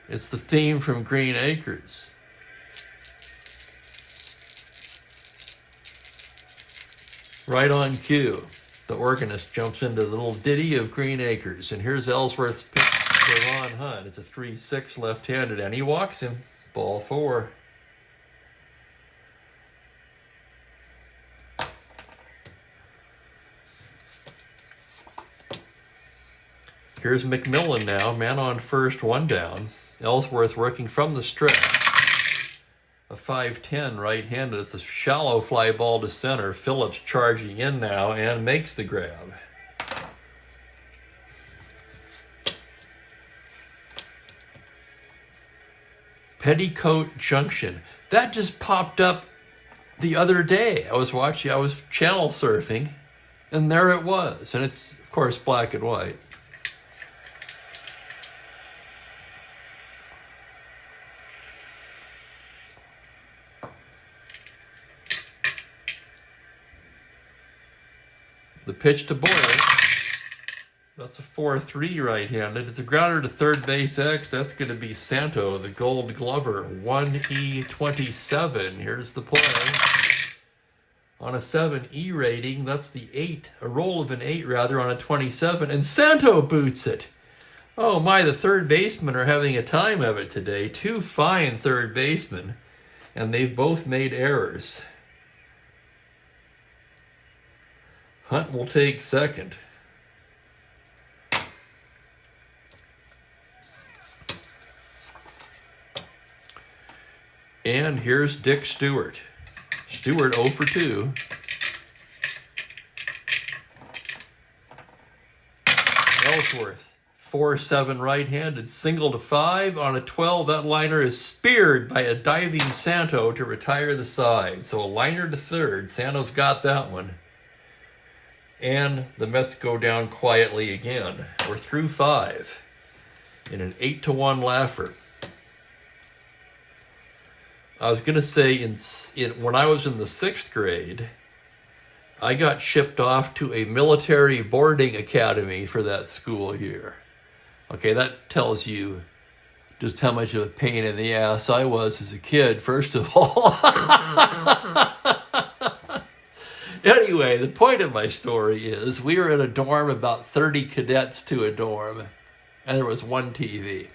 It's the theme from Green Acres. Right on cue. The organist jumps into the little ditty of Green Acres. And here's Ellsworth's pitch for Ron Hunt. It's a 3-6 left-handed, and he walks him. Ball 4. Here's McMillan now, man on first, one down. Ellsworth working from the stretch. A 5-10 right-handed. It's a shallow fly ball to center. Phillips charging in now and makes the grab. Petticoat Junction. That just popped up the other day. I was channel surfing, and there it was. And it's, of course, black and white. The pitch to Boyle. That's a 4-3 right-handed. It's a grounder to third base X. That's going to be Santo, the Gold Glover, 1E27. Here's the play. On a 7E rating, that's the 8. A roll of an 8, rather, on a 27. And Santo boots it. Oh, my, the third basemen are having a time of it today. Two fine third basemen, and they've both made errors. Hunt will take second. And here's Dick Stewart. Stewart 0 for 2. Ellsworth, 4-7 right-handed, single to 5 on a 12. That liner is speared by a diving Santo to retire the side. So a liner to third. Santo's got that one. And the Mets go down quietly again. We're through 5 in an 8-1 laugher. I was going to say, when I was in the 6th grade, I got shipped off to a military boarding academy for that school year. Okay, that tells you just how much of a pain in the ass I was as a kid, first of all. Anyway, the point of my story is we were in a dorm, about 30 cadets to a dorm, and there was one TV.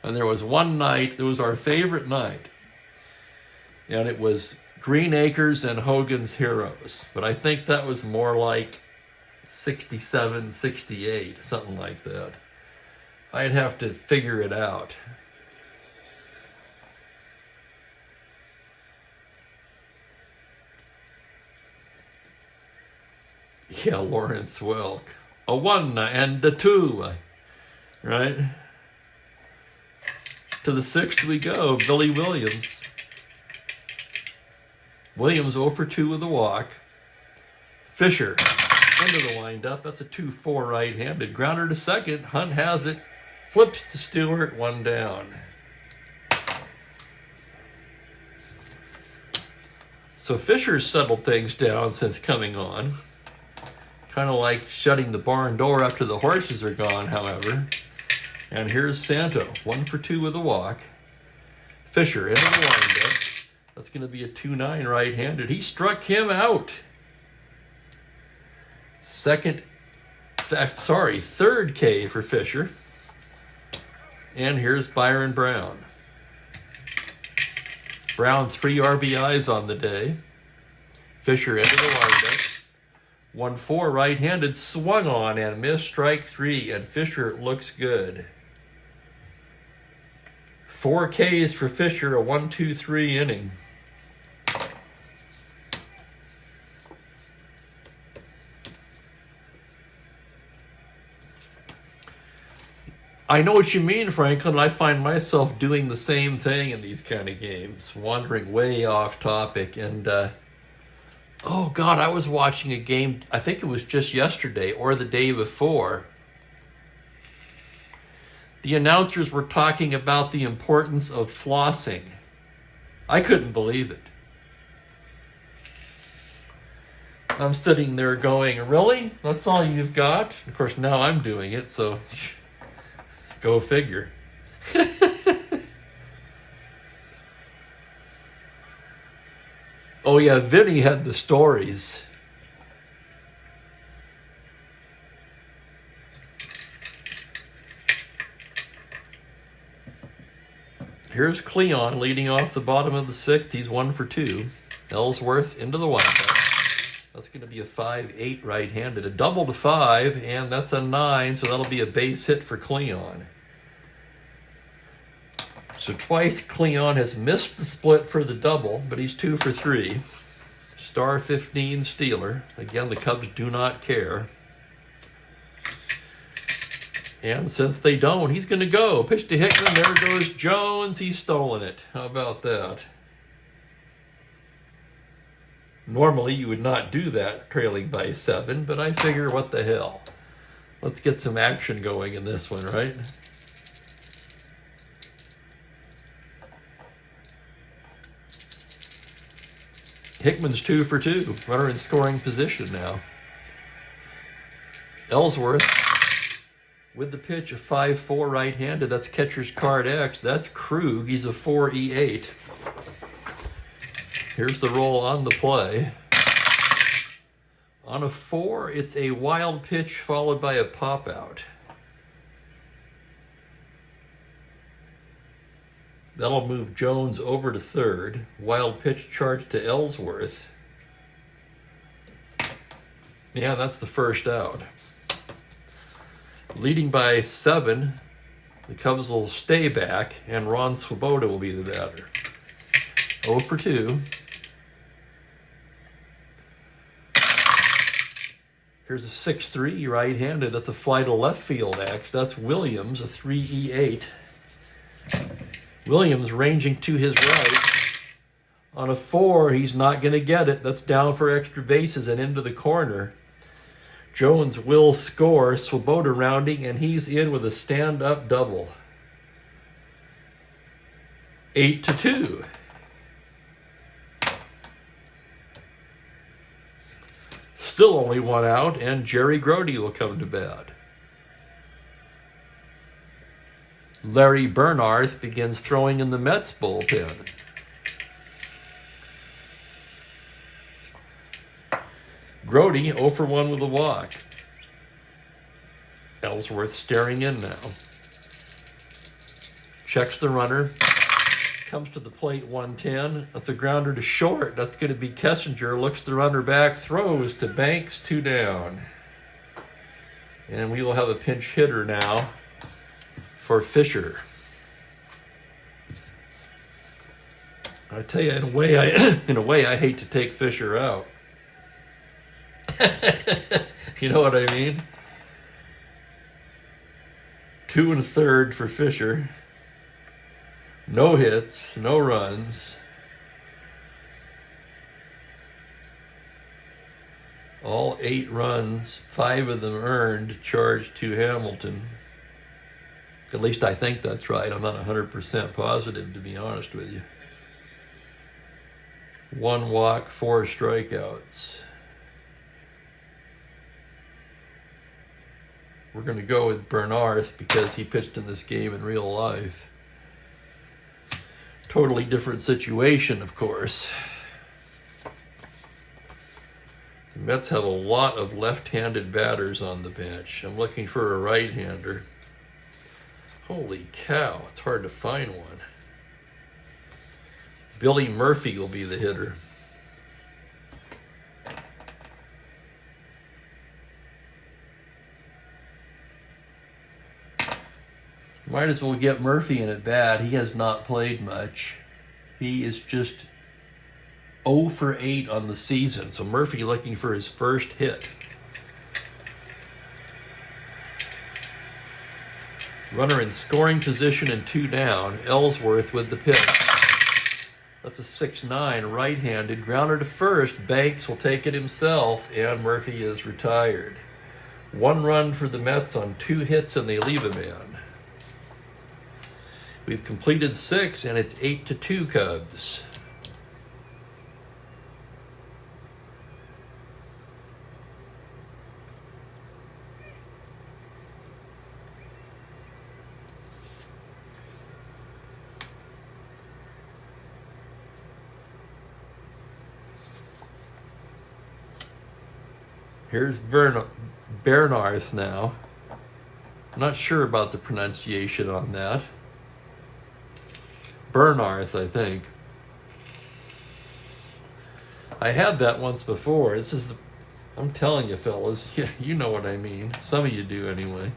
And there was one night, it was our favorite night, and it was Green Acres and Hogan's Heroes. But I think that was more like 67, 68, something like that. I'd have to figure it out. Yeah, Lawrence Welk. A 1 and the 2, right? To the 6th we go, Billy Williams. Williams 0 for 2 with a walk. Fisher into the windup. That's a 2-4 right-handed. Grounder to second. Hunt has it. Flips to Stewart. 1 down. So Fisher's settled things down since coming on. Kind of like shutting the barn door after the horses are gone, however. And here's Santo. 1 for 2 with a walk. Fisher into the windup. That's going to be a 2-9 right-handed. He struck him out. Third K for Fisher. And here's Byron Brown. Brown 3 RBIs on the day. Fisher into the windup. 1-4 right-handed, swung on and missed, strike 3, and Fisher looks good. 4 Ks for Fisher, a 1-2-3 inning. I know what you mean, Franklin. I find myself doing the same thing in these kind of games, wandering way off topic. And, oh, God, I was watching a game, I think it was just yesterday or the day before. The announcers were talking about the importance of flossing. I couldn't believe it. I'm sitting there going, really? That's all you've got? Of course, now I'm doing it, so go figure. Oh, yeah, Vinny had the stories. Here's Cleon leading off the bottom of the 6th. He's 1 for 2. Ellsworth into the windup. That's going to be a 5-8 right-handed. A double to 5, and that's a 9, so that'll be a base hit for Cleon. So twice Cleon has missed the split for the double, but he's 2 for 3. Star 15 stealer. Again, the Cubs do not care. And since they don't, he's going to go. Pitch to Hickman. There goes Jones. He's stolen it. How about that? Normally, you would not do that trailing by 7, but I figure, what the hell? Let's get some action going in this one, right? Hickman's 2 for 2. Runner in scoring position now. Ellsworth with the pitch, a 5-4 right-handed. That's catcher's card X. That's Krug. He's a 4-E8. Here's the roll on the play. On a 4, it's a wild pitch followed by a pop-out. That'll move Jones over to third. Wild pitch charge to Ellsworth. Yeah, that's the first out. Leading by 7, the Cubs will stay back, and Ron Swoboda will be the batter. 0 for 2. Here's a 6-3 right-handed. That's a fly to left field X. That's Williams, a 3-E8. Williams ranging to his right. On a 4, he's not going to get it. That's down for extra bases and into the corner. Jones will score. Swoboda rounding, and he's in with a stand-up double. 8-2. Still only 1 out, and Jerry Grody will come to bat. Larry Bernarth begins throwing in the Mets bullpen. Grody 0 for 1 with a walk. Ellsworth staring in now. Checks the runner. Comes to the plate 110. That's a grounder to short. That's going to be Kessinger. Looks the runner back. Throws to Banks. 2 down. And we will have a pinch hitter now for Fisher. I tell you, in a way, I hate to take Fisher out. You know what I mean? 2 1/3 for Fisher. No hits, no runs. All 8 runs, 5 of them earned, charged to Hamilton. At least I think that's right. I'm not 100% positive, to be honest with you. 1 walk, 4 strikeouts. We're going to go with Bernarth because he pitched in this game in real life. Totally different situation, of course. The Mets have a lot of left-handed batters on the bench. I'm looking for a right-hander. Holy cow, it's hard to find one. Billy Murphy will be the hitter. Might as well get Murphy in at bat. He has not played much. He is just 0 for 8 on the season. So Murphy looking for his first hit. Runner in scoring position and 2 down. Ellsworth with the pitch. That's a 6-9 right-handed. Grounder to first. Banks will take it himself, and Murphy is retired. 1 run for the Mets on 2 hits, and they leave a man. We've completed 6, and it's 8-2 Cubs. Here's Bernarth now. I'm not sure about the pronunciation on that. Bernarth, I think. I had that once before. I'm telling you, fellas, yeah, you know what I mean. Some of you do anyway.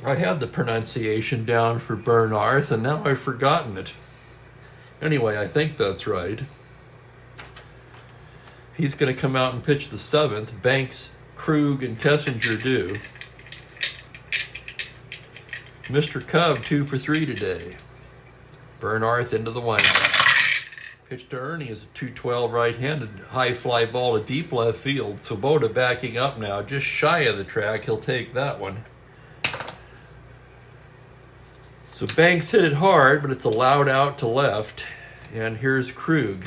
I had the pronunciation down for Bernarth, and now I've forgotten it. Anyway, I think that's right. He's going to come out and pitch the 7th. Banks, Krug, and Kessinger do. Mr. Cub 2 for 3 today. Bernarth into the windup. Pitch to Ernie is a 212 right-handed high fly ball to deep left field. Swoboda backing up now, just shy of the track. He'll take that one. So Banks hit it hard, but it's allowed out to left. And here's Krug.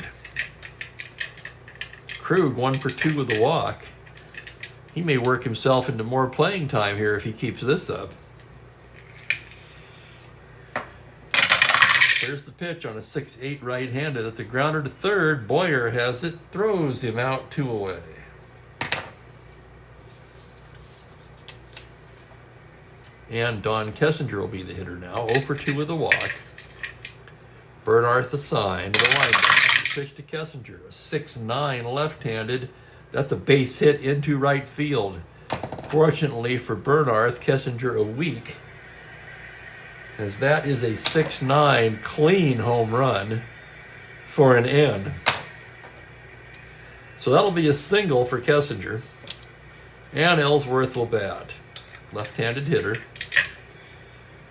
Krug 1 for 2 with a walk. He may work himself into more playing time here if he keeps this up. There's the pitch on a 6-8 right-handed. That's a grounder to third. Boyer has it. Throws him out 2 away. And Don Kessinger will be the hitter now. 0 for 2 with a walk. Bernarth assigned to the windup. Pitch to Kessinger. A 6-9 left-handed. That's a base hit into right field. Fortunately for Bernarth, Kessinger a weak, as that is a 6-9 clean home run for an N. So that'll be a single for Kessinger. And Ellsworth will bat. Left-handed hitter.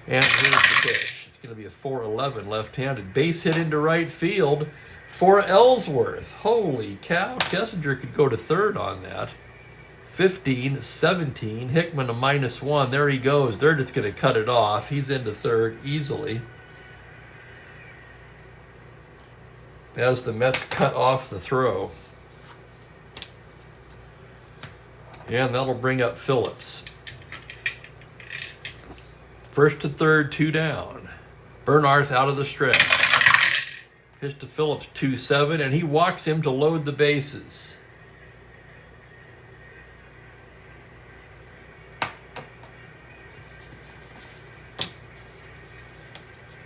And here's the pitch. It's going to be a 4-11 left-handed. Base hit into right field for Ellsworth. Holy cow. Kessinger could go to third on that. 15-17. Hickman a -1. There he goes. They're just going to cut it off. He's into third easily. As the Mets cut off the throw. And that'll bring up Phillips. First to third, 2 down. Bernarth out of the stretch. Pitch to Phillips, 2-7, and he walks him to load the bases.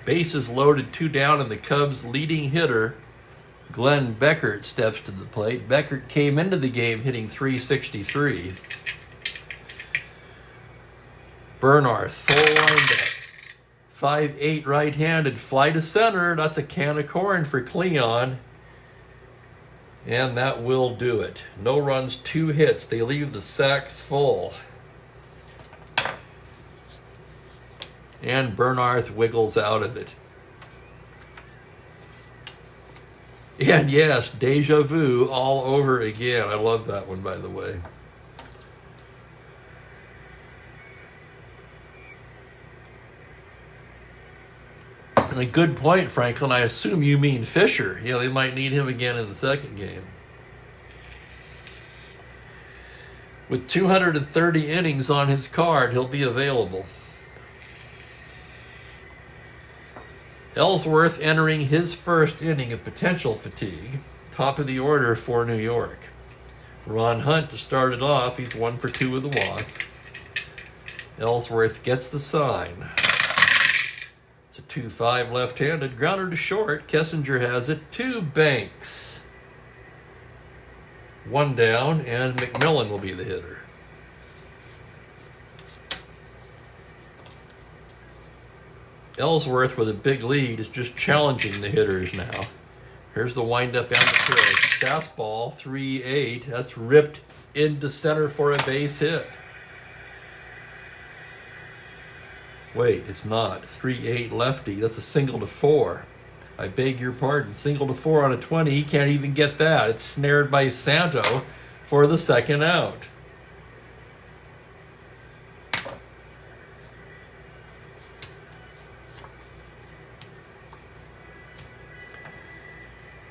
Bases loaded, 2 down, and the Cubs' leading hitter, Glenn Beckert, steps to the plate. Beckert came into the game hitting .363. Bernarth, full windup. 5-8 right-handed, fly to center. That's a can of corn for Cleon. And that will do it. No runs, 2 hits. They leave the sacks full. And Bernarth wiggles out of it. And yes, deja vu all over again. I love that one, by the way. And a good point, Franklin. I assume you mean Fisher. Yeah, they might need him again in the second game. With 230 innings on his card, he'll be available. Ellsworth entering his first inning of potential fatigue. Top of the order for New York. Ron Hunt to start it off. He's 1 for 2 with a walk. Ellsworth gets the sign. It's a 2-5 left-handed. Grounder to short. Kessinger has it. 2 Banks. 1 down, and McMillan will be the hitter. Ellsworth with a big lead is just challenging the hitters now. Here's the windup and the pitch. Fastball, 3-8. That's ripped into center for a base hit. Wait, it's not. 3-8 lefty. That's a single to 4. I beg your pardon. Single to 4 on a 20. He can't even get that. It's snared by Santo for the second out.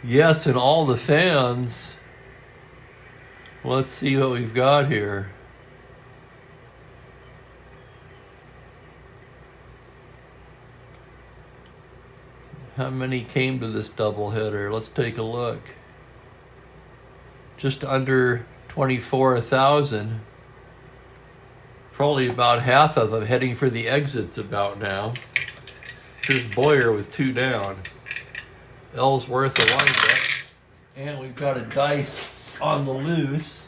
Yes, and all the fans. Let's see what we've got here. How many came to this doubleheader? Let's take a look. Just under 24,000. Probably about half of them heading for the exits about now. Here's Boyer with 2 down. Ellsworth a windup. And we've got a dice on the loose.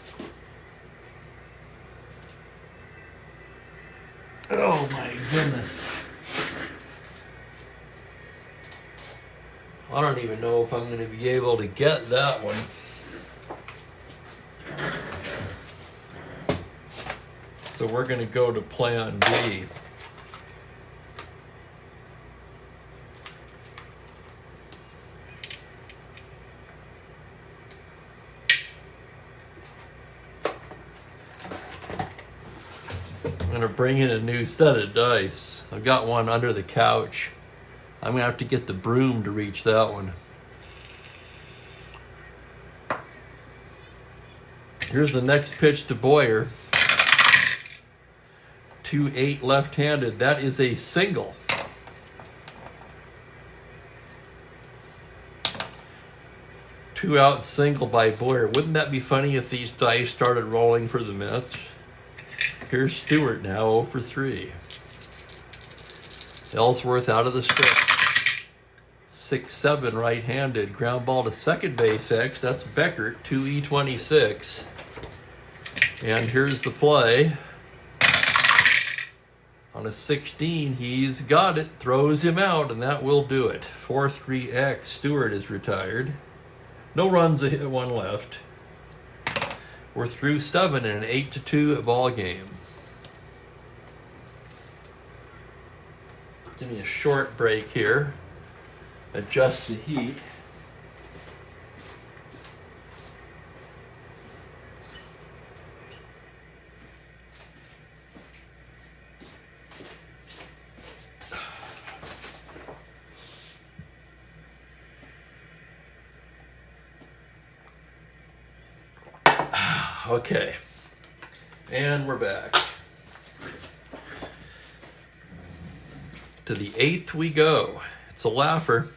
Oh my goodness. I don't even know if I'm going to be able to get that one. So we're going to go to plan B. I'm going to bring in a new set of dice. I've got one under the couch. I'm going to have to get the broom to reach that one. Here's the next pitch to Boyer. 2-8 left-handed. That is a single. Two-out single by Boyer. Wouldn't that be funny if these dice started rolling for the Mets? Here's Stewart now, 0 for 3. Ellsworth out of the strip. 6-7 right-handed. Ground ball to second base X. That's Beckert, 2E26. And here's the play. On a 16, he's got it. Throws him out, and that will do it. 4-3X. Stewart is retired. No runs, a hit, 1 left. We're through 7 in an 8-2 ball game. Give me a short break here. Adjust the heat. Okay, and we're back. To the 8th we go. It's a laugher.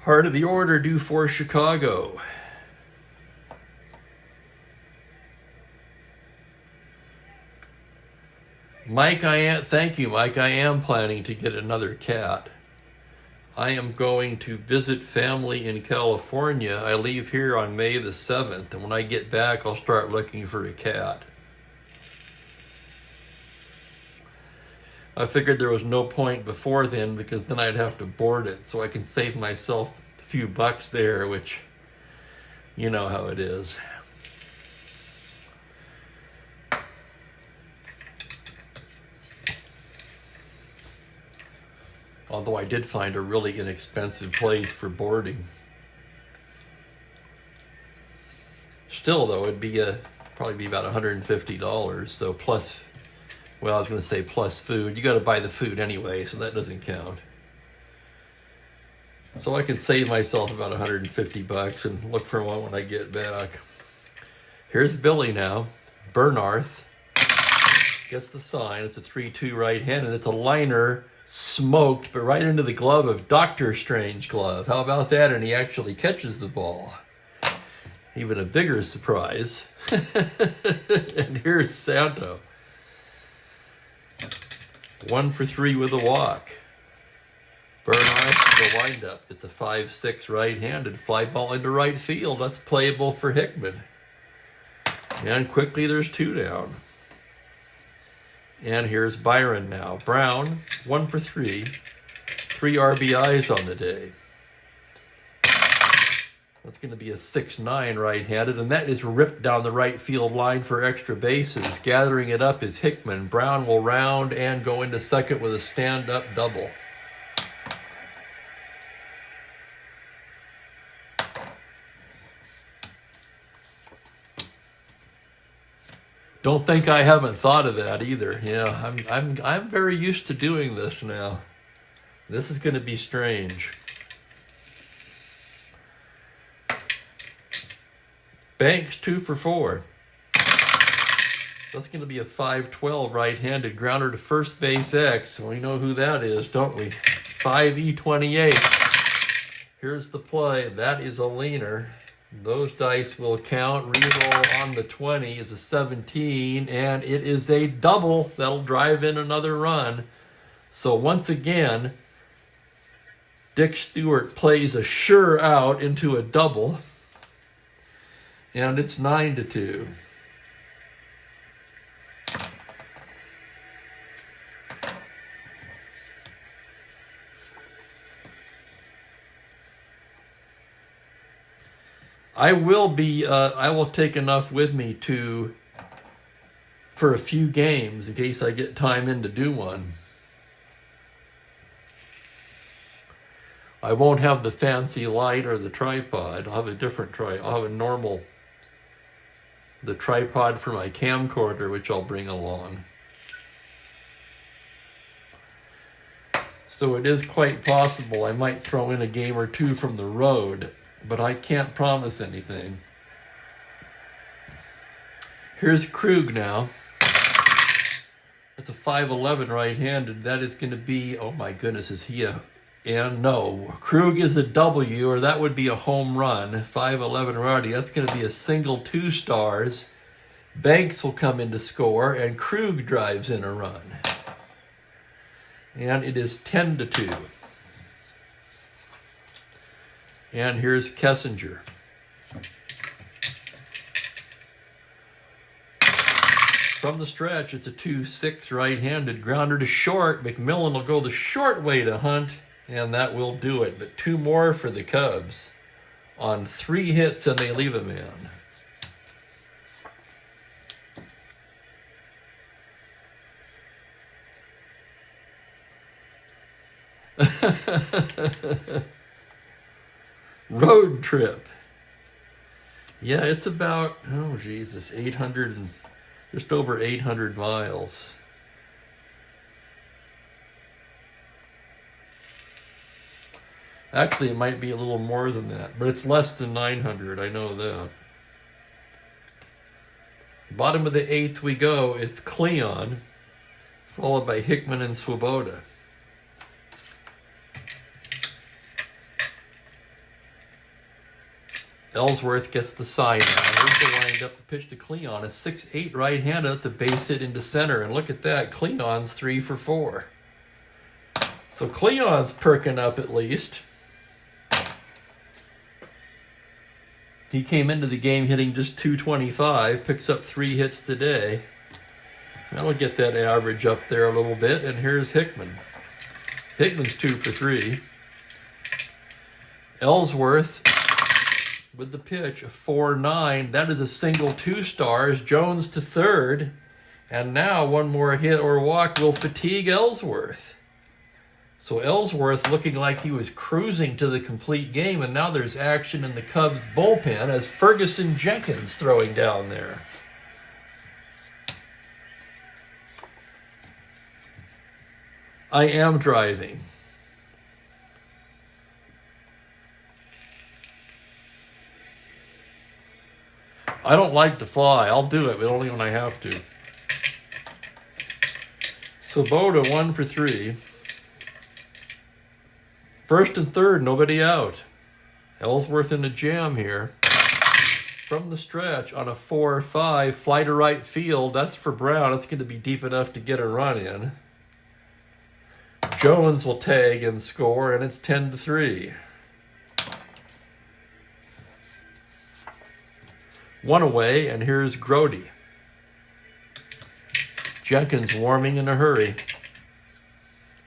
Heart of the order due for Chicago. Mike, thank you, Mike. I am planning to get another cat. I am going to visit family in California. I leave here on May the 7th, and when I get back, I'll start looking for a cat. I figured there was no point before then, because then I'd have to board it, so I can save myself a few bucks there, which you know how it is. Although I did find a really inexpensive place for boarding. Still, though, it'd be probably be about $150. So plus, well, I was going to say plus food. You got to buy the food anyway, so that doesn't count. So I can save myself about $150 and look for one when I get back. Here's Billy now. Bernarth gets the sign. It's a 3-2 right hand, and it's a liner. Smoked, but right into the glove of Dr. Strange glove. How about that? And he actually catches the ball. Even a bigger surprise. And here's Santo. 1 for 3 with a walk. Bernard, the windup. It's a 5-6 right-handed fly ball into right field. That's playable for Hickman. And quickly there's 2 down. And here's Byron now. Brown, 1 for 3. 3 RBIs on the day. That's going to be a 6-9 right-handed, and that is ripped down the right field line for extra bases. Gathering it up is Hickman. Brown will round and go into second with a stand-up double. Don't think I haven't thought of that either. Yeah, I'm very used to doing this now. This is going to be strange. Banks 2 for 4. That's going to be a 5-12 right-handed grounder to first base X. We know who that is, don't we? 5E28. Here's the play. That is a leaner. Those dice will count. Reroll on the 20 is a 17, and it is a double. That'll drive in another run. So once again, Dick Stewart plays a sure out into a double, and it's 9-2. I will take enough with me for a few games in case I get time in to do one. I won't have the fancy light or the tripod. I'll have a different I'll have the tripod for my camcorder, which I'll bring along. So it is quite possible I might throw in a game or two from the road, but I can't promise anything. Here's Krug now. That's a 5'11 right-handed. That is going to be, oh my goodness, is he a... And no, Krug is a W, or that would be a home run. 5'11 righty. That's going to be a single 2 stars. Banks will come in to score, and Krug drives in a run. And it is 10-2. And here's Kessinger. From the stretch, it's a 2-6 right-handed grounder to short. McMillan will go the short way to Hunt, and that will do it. But 2 more for the Cubs on 3 hits, and they leave him in. Road trip. Yeah, it's about, oh Jesus, 800 and just over 800 miles. Actually, it might be a little more than that, but it's less than 900, I know that. Bottom of the 8th we go. It's Cleon, followed by Hickman and Swoboda. Ellsworth gets the side now. Here's the wind-up. The pitch to Cleon. A 6-8 right-hander. That's a base hit into center. And look at that. Cleon's 3 for 4. So Cleon's perking up at least. He came into the game hitting just 225. Picks up 3 hits today. That'll get that average up there a little bit. And here's Hickman. Hickman's 2 for 3. Ellsworth with the pitch, a 4-9. That is a single 2 stars. Jones to third. And now one more hit or walk will fatigue Ellsworth. So Ellsworth looking like he was cruising to the complete game. And now there's action in the Cubs bullpen as Ferguson Jenkins throwing down there. I am driving. I don't like to fly. I'll do it, but only when I have to. Svoboda 1 for 3. First and third, nobody out. Ellsworth in a jam here. From the stretch on a 4-5, fly to right field. That's for Brown. It's going to be deep enough to get a run in. Jones will tag and score, and it's 10-3. 1 away, and here's Grody. Jenkins warming in a hurry.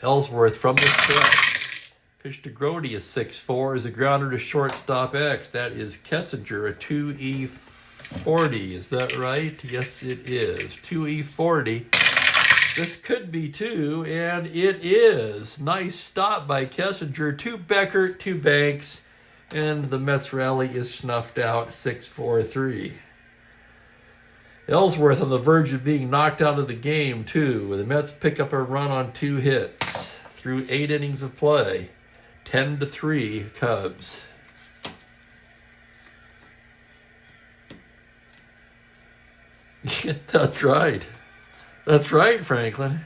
Ellsworth from the stretch. Pitch to Grody, a 6-4, is a grounder to shortstop X. That is Kessinger, a 2E40. Is that right? Yes, it is. 2E40. This could be 2, and it is. Nice stop by Kessinger. 2 Beckert, 2 Banks. And the Mets rally is snuffed out, 6-4-3. Ellsworth on the verge of being knocked out of the game, too. The Mets pick up a run on 2 hits through 8 innings of play. 10-3 Cubs. That's right. That's right, Franklin.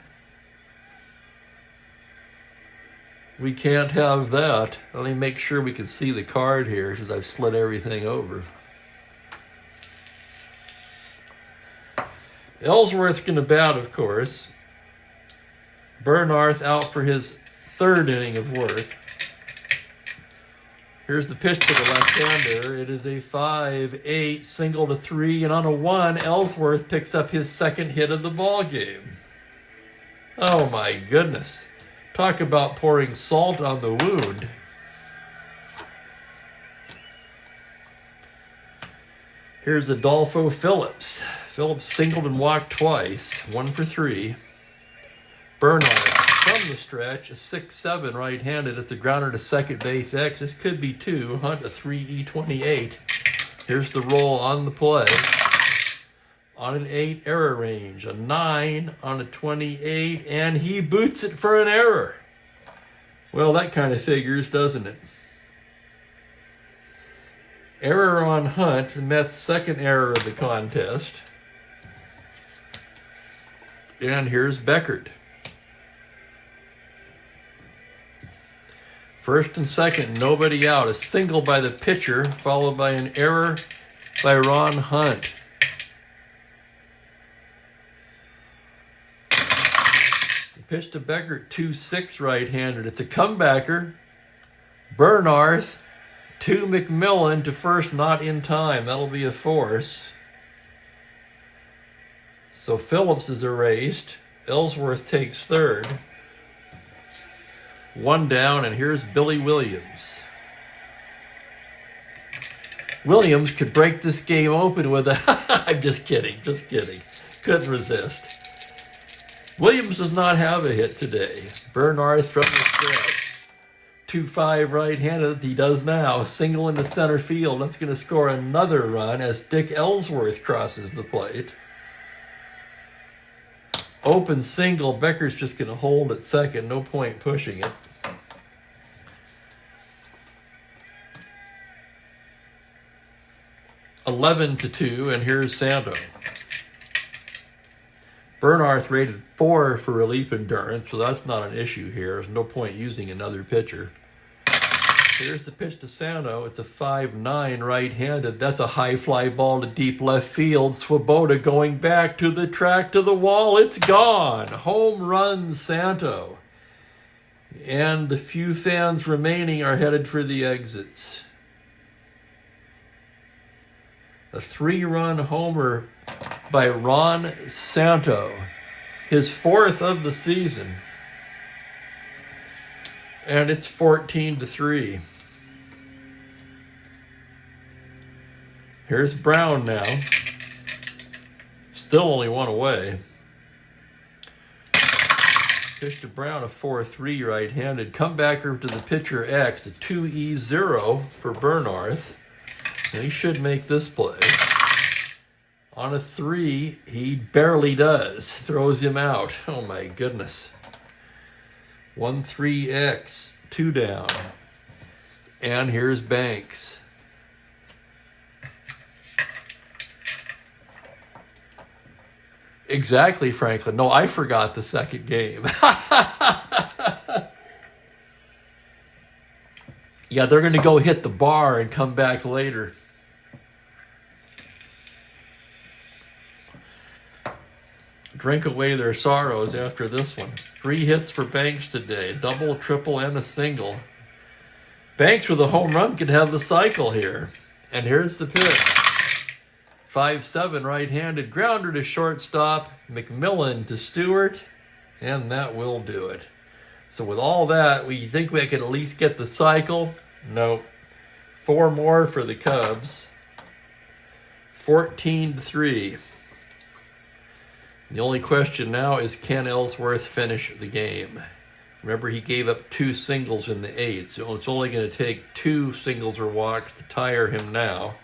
We can't have that. Let me make sure we can see the card here since I've slid everything over. Ellsworth's going to bat, of course. Bernarth out for his 3rd inning of work. Here's the pitch to the left-hander. It is a 5-8, single to 3, and on a 1, Ellsworth picks up his 2nd hit of the ball game. Oh my goodness. Talk about pouring salt on the wound. Here's Adolfo Phillips. Phillips singled and walked twice, 1 for 3. Bernard from the stretch, a 6-7 right-handed. It's a grounder to second base X. This could be 2. Hunt, a 3E28. Here's the roll on the play. On an 8 error range, a 9 on a 28, and he boots it for an error. Well, that kind of figures, doesn't it? Error on Hunt, the Mets' 2nd error of the contest. And here's Beckert. First and second, nobody out. A single by the pitcher, followed by an error by Ron Hunt. Pitch to Beckert, 2-6 right-handed. It's a comebacker. Bernarth to McMillan to first, not in time. That'll be a force. So Phillips is erased. Ellsworth takes 3rd. 1 down, and here's Billy Williams. Williams could break this game open with a... I'm just kidding. Couldn't resist. Williams does not have a hit today. Bernarth from the stretch. 2-5 right-handed. He does now. Single into center field. That's going to score another run as Dick Ellsworth crosses the plate. Open single. Becker's just going to hold at second. No point pushing it. (11-2), and here's Santo. Bernarth rated 4 for relief endurance, so that's not an issue here. There's no point using another pitcher. Here's the pitch to Santo. It's a 5-9 right-handed. That's a high fly ball to deep left field. Swoboda going back to the track, to the wall. It's gone. Home run, Santo. And the few fans remaining are headed for the exits. A 3-run homer by Ron Santo. His 4th of the season. And it's 14-3. Here's Brown now. Still only one away. Pitch to Brown, a 4-3 right-handed. Comebacker to the pitcher X, a 2-0 for Bernarth. And he should make this play. On a 3, he barely does. Throws him out. Oh my goodness. 1-3X, 2 down. And here's Banks. Exactly, Franklin. No, I forgot the second game. Yeah, they're going to go hit the bar and come back later. Drink away their sorrows after this one. 3 hits for Banks today. Double, triple, and a single. Banks with a home run could have the cycle here. And here's the pitch. 5-7 right-handed. Grounder to shortstop. McMillan to Stewart. And that will do it. So with all that, we think we could at least get the cycle? Nope. 4 more for the Cubs. 14-3. The only question now is, can Ellsworth finish the game? Remember, he gave up 2 singles in the 8th, so it's only going to take 2 singles or walks to tire him now.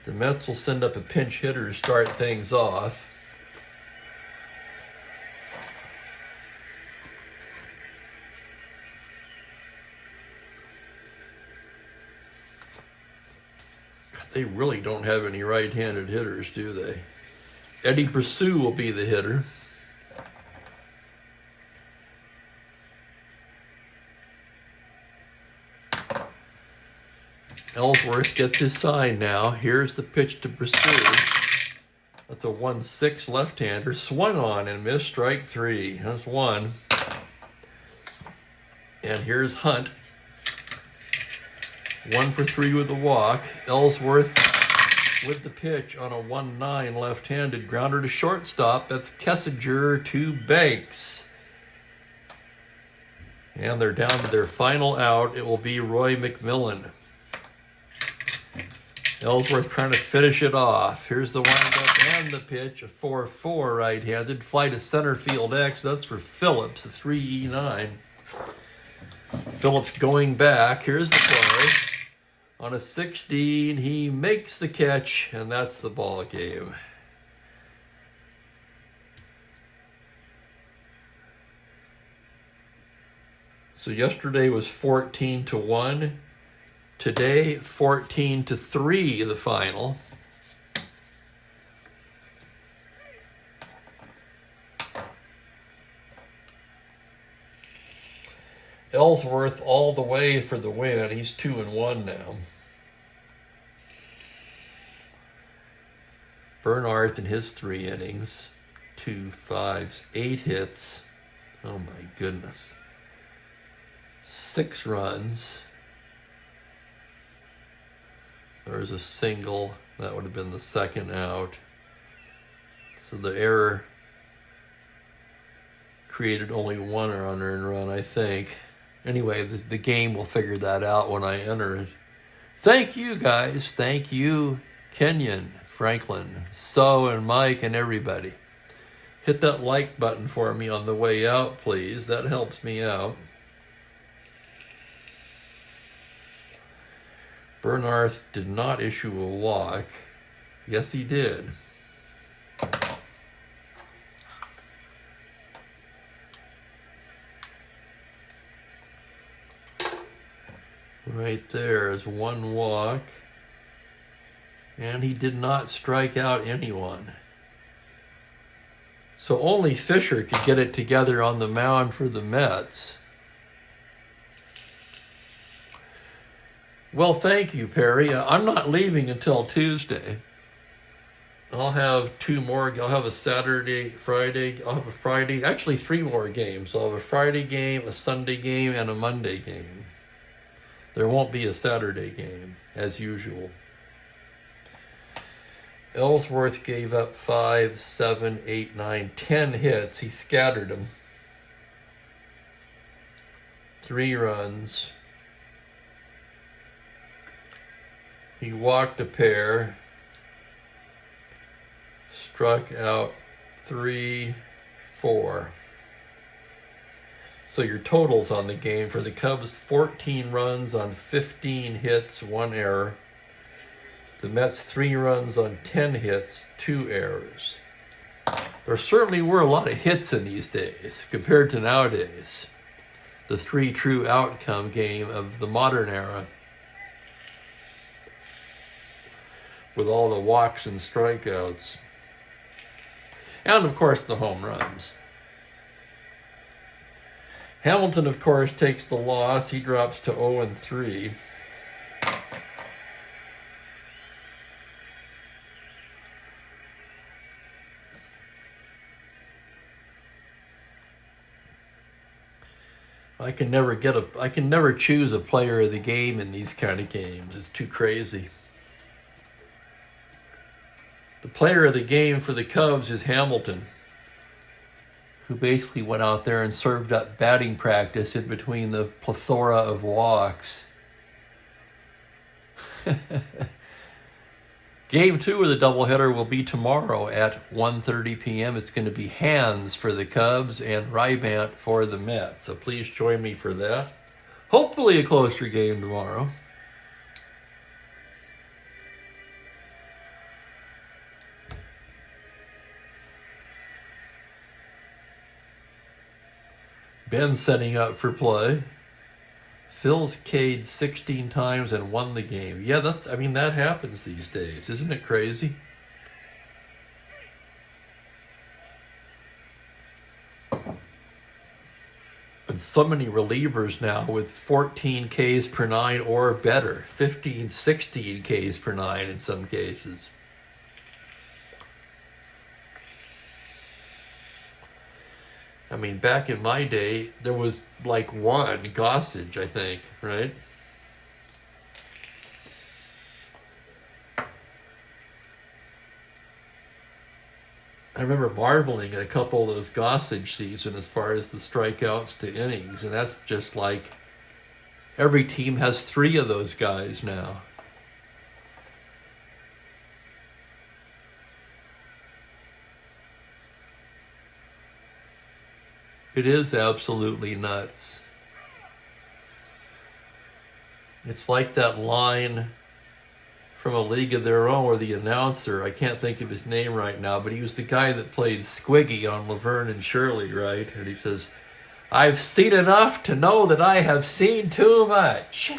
The Mets will send up a pinch hitter to start things off. They really don't have any right-handed hitters, do they? Eddie Pursue will be the hitter. Ellsworth gets his sign now. Here's the pitch to Pursue. That's a 1-6 left-hander. Swung on and missed, strike 3. That's 1. And here's Hunt. 1 for 3 with the walk. Ellsworth with the pitch on a 1-9 left-handed. Grounder to shortstop. That's Kessinger to Banks. And they're down to their final out. It will be Roy McMillan. Ellsworth trying to finish it off. Here's the windup and the pitch. A 4-4 right-handed. Fly to center field X. That's for Phillips. A 3-9. Phillips going back. Here's the play. On a 16, he makes the catch, and that's the ball game. So yesterday was 14-1. Today, 14-3, the final. Ellsworth all the way for the win. He's 2-1 now. Bernarth in his 3 innings. 2 5s, 8 hits. Oh my goodness. 6 runs. There's a single. That would have been the second out. So the error created only 1 unearned run, I think. Anyway, the game will figure that out when I enter it. Thank you, guys. Thank you, Kenyon, Franklin, So, and Mike, and everybody. Hit that like button for me on the way out, please. That helps me out. Bernarth did not issue a walk. Yes, he did. Right there is 1 walk. And he did not strike out anyone. So only Fisher could get it together on the mound for the Mets. Well, thank you, Perry. I'm not leaving until Tuesday. I'll have two more. I'll have a Saturday, Friday. I'll have a Friday. Actually, three more games. I'll have a Friday game, a Sunday game, and a Monday game. There won't be a Saturday game, as usual. Ellsworth gave up 5, 7, 8, 9, 10 hits. He scattered them. 3 runs. He walked a pair. Struck out 3, 4. So your totals on the game for the Cubs: 14 runs on 15 hits, 1 error. The Mets: 3 runs on 10 hits, 2 errors. There certainly were a lot of hits in these days compared to nowadays. The 3 true outcome game of the modern era, with all the walks and strikeouts. And, of course, the home runs. Hamilton, of course, takes the loss. He drops to 0-3. I can never choose a player of the game in these kind of games. It's too crazy. The player of the game for the Cubs is Hamilton, who basically went out there and served up batting practice in between the plethora of walks. Game 2 of the doubleheader will be tomorrow at 1:30 p.m. It's going to be Hands for the Cubs and Rybant for the Mets. So please join me for that. Hopefully a closer game tomorrow. Ben's setting up for play. Phil's K'd 16 times and won the game. Yeah, that happens these days. Isn't it crazy? And so many relievers now with 14 Ks per 9 or better. 15, 16 Ks per 9 in some cases. I mean, back in my day, there was like one Gossage, I think, right? I remember marveling at a couple of those Gossage seasons as far as the strikeouts to innings, and that's just like every team has 3 of those guys now. It is absolutely nuts. It's like that line from A League of Their Own where the announcer, I can't think of his name right now, but he was the guy that played Squiggy on Laverne and Shirley, right? And he says, "I've seen enough to know that I have seen too much."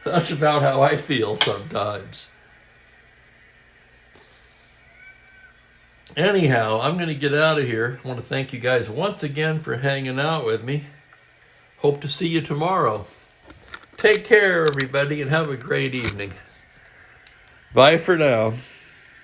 That's about how I feel sometimes. Anyhow, I'm going to get out of here. I want to thank you guys once again for hanging out with me. Hope to see you tomorrow. Take care, everybody, and have a great evening. Bye for now.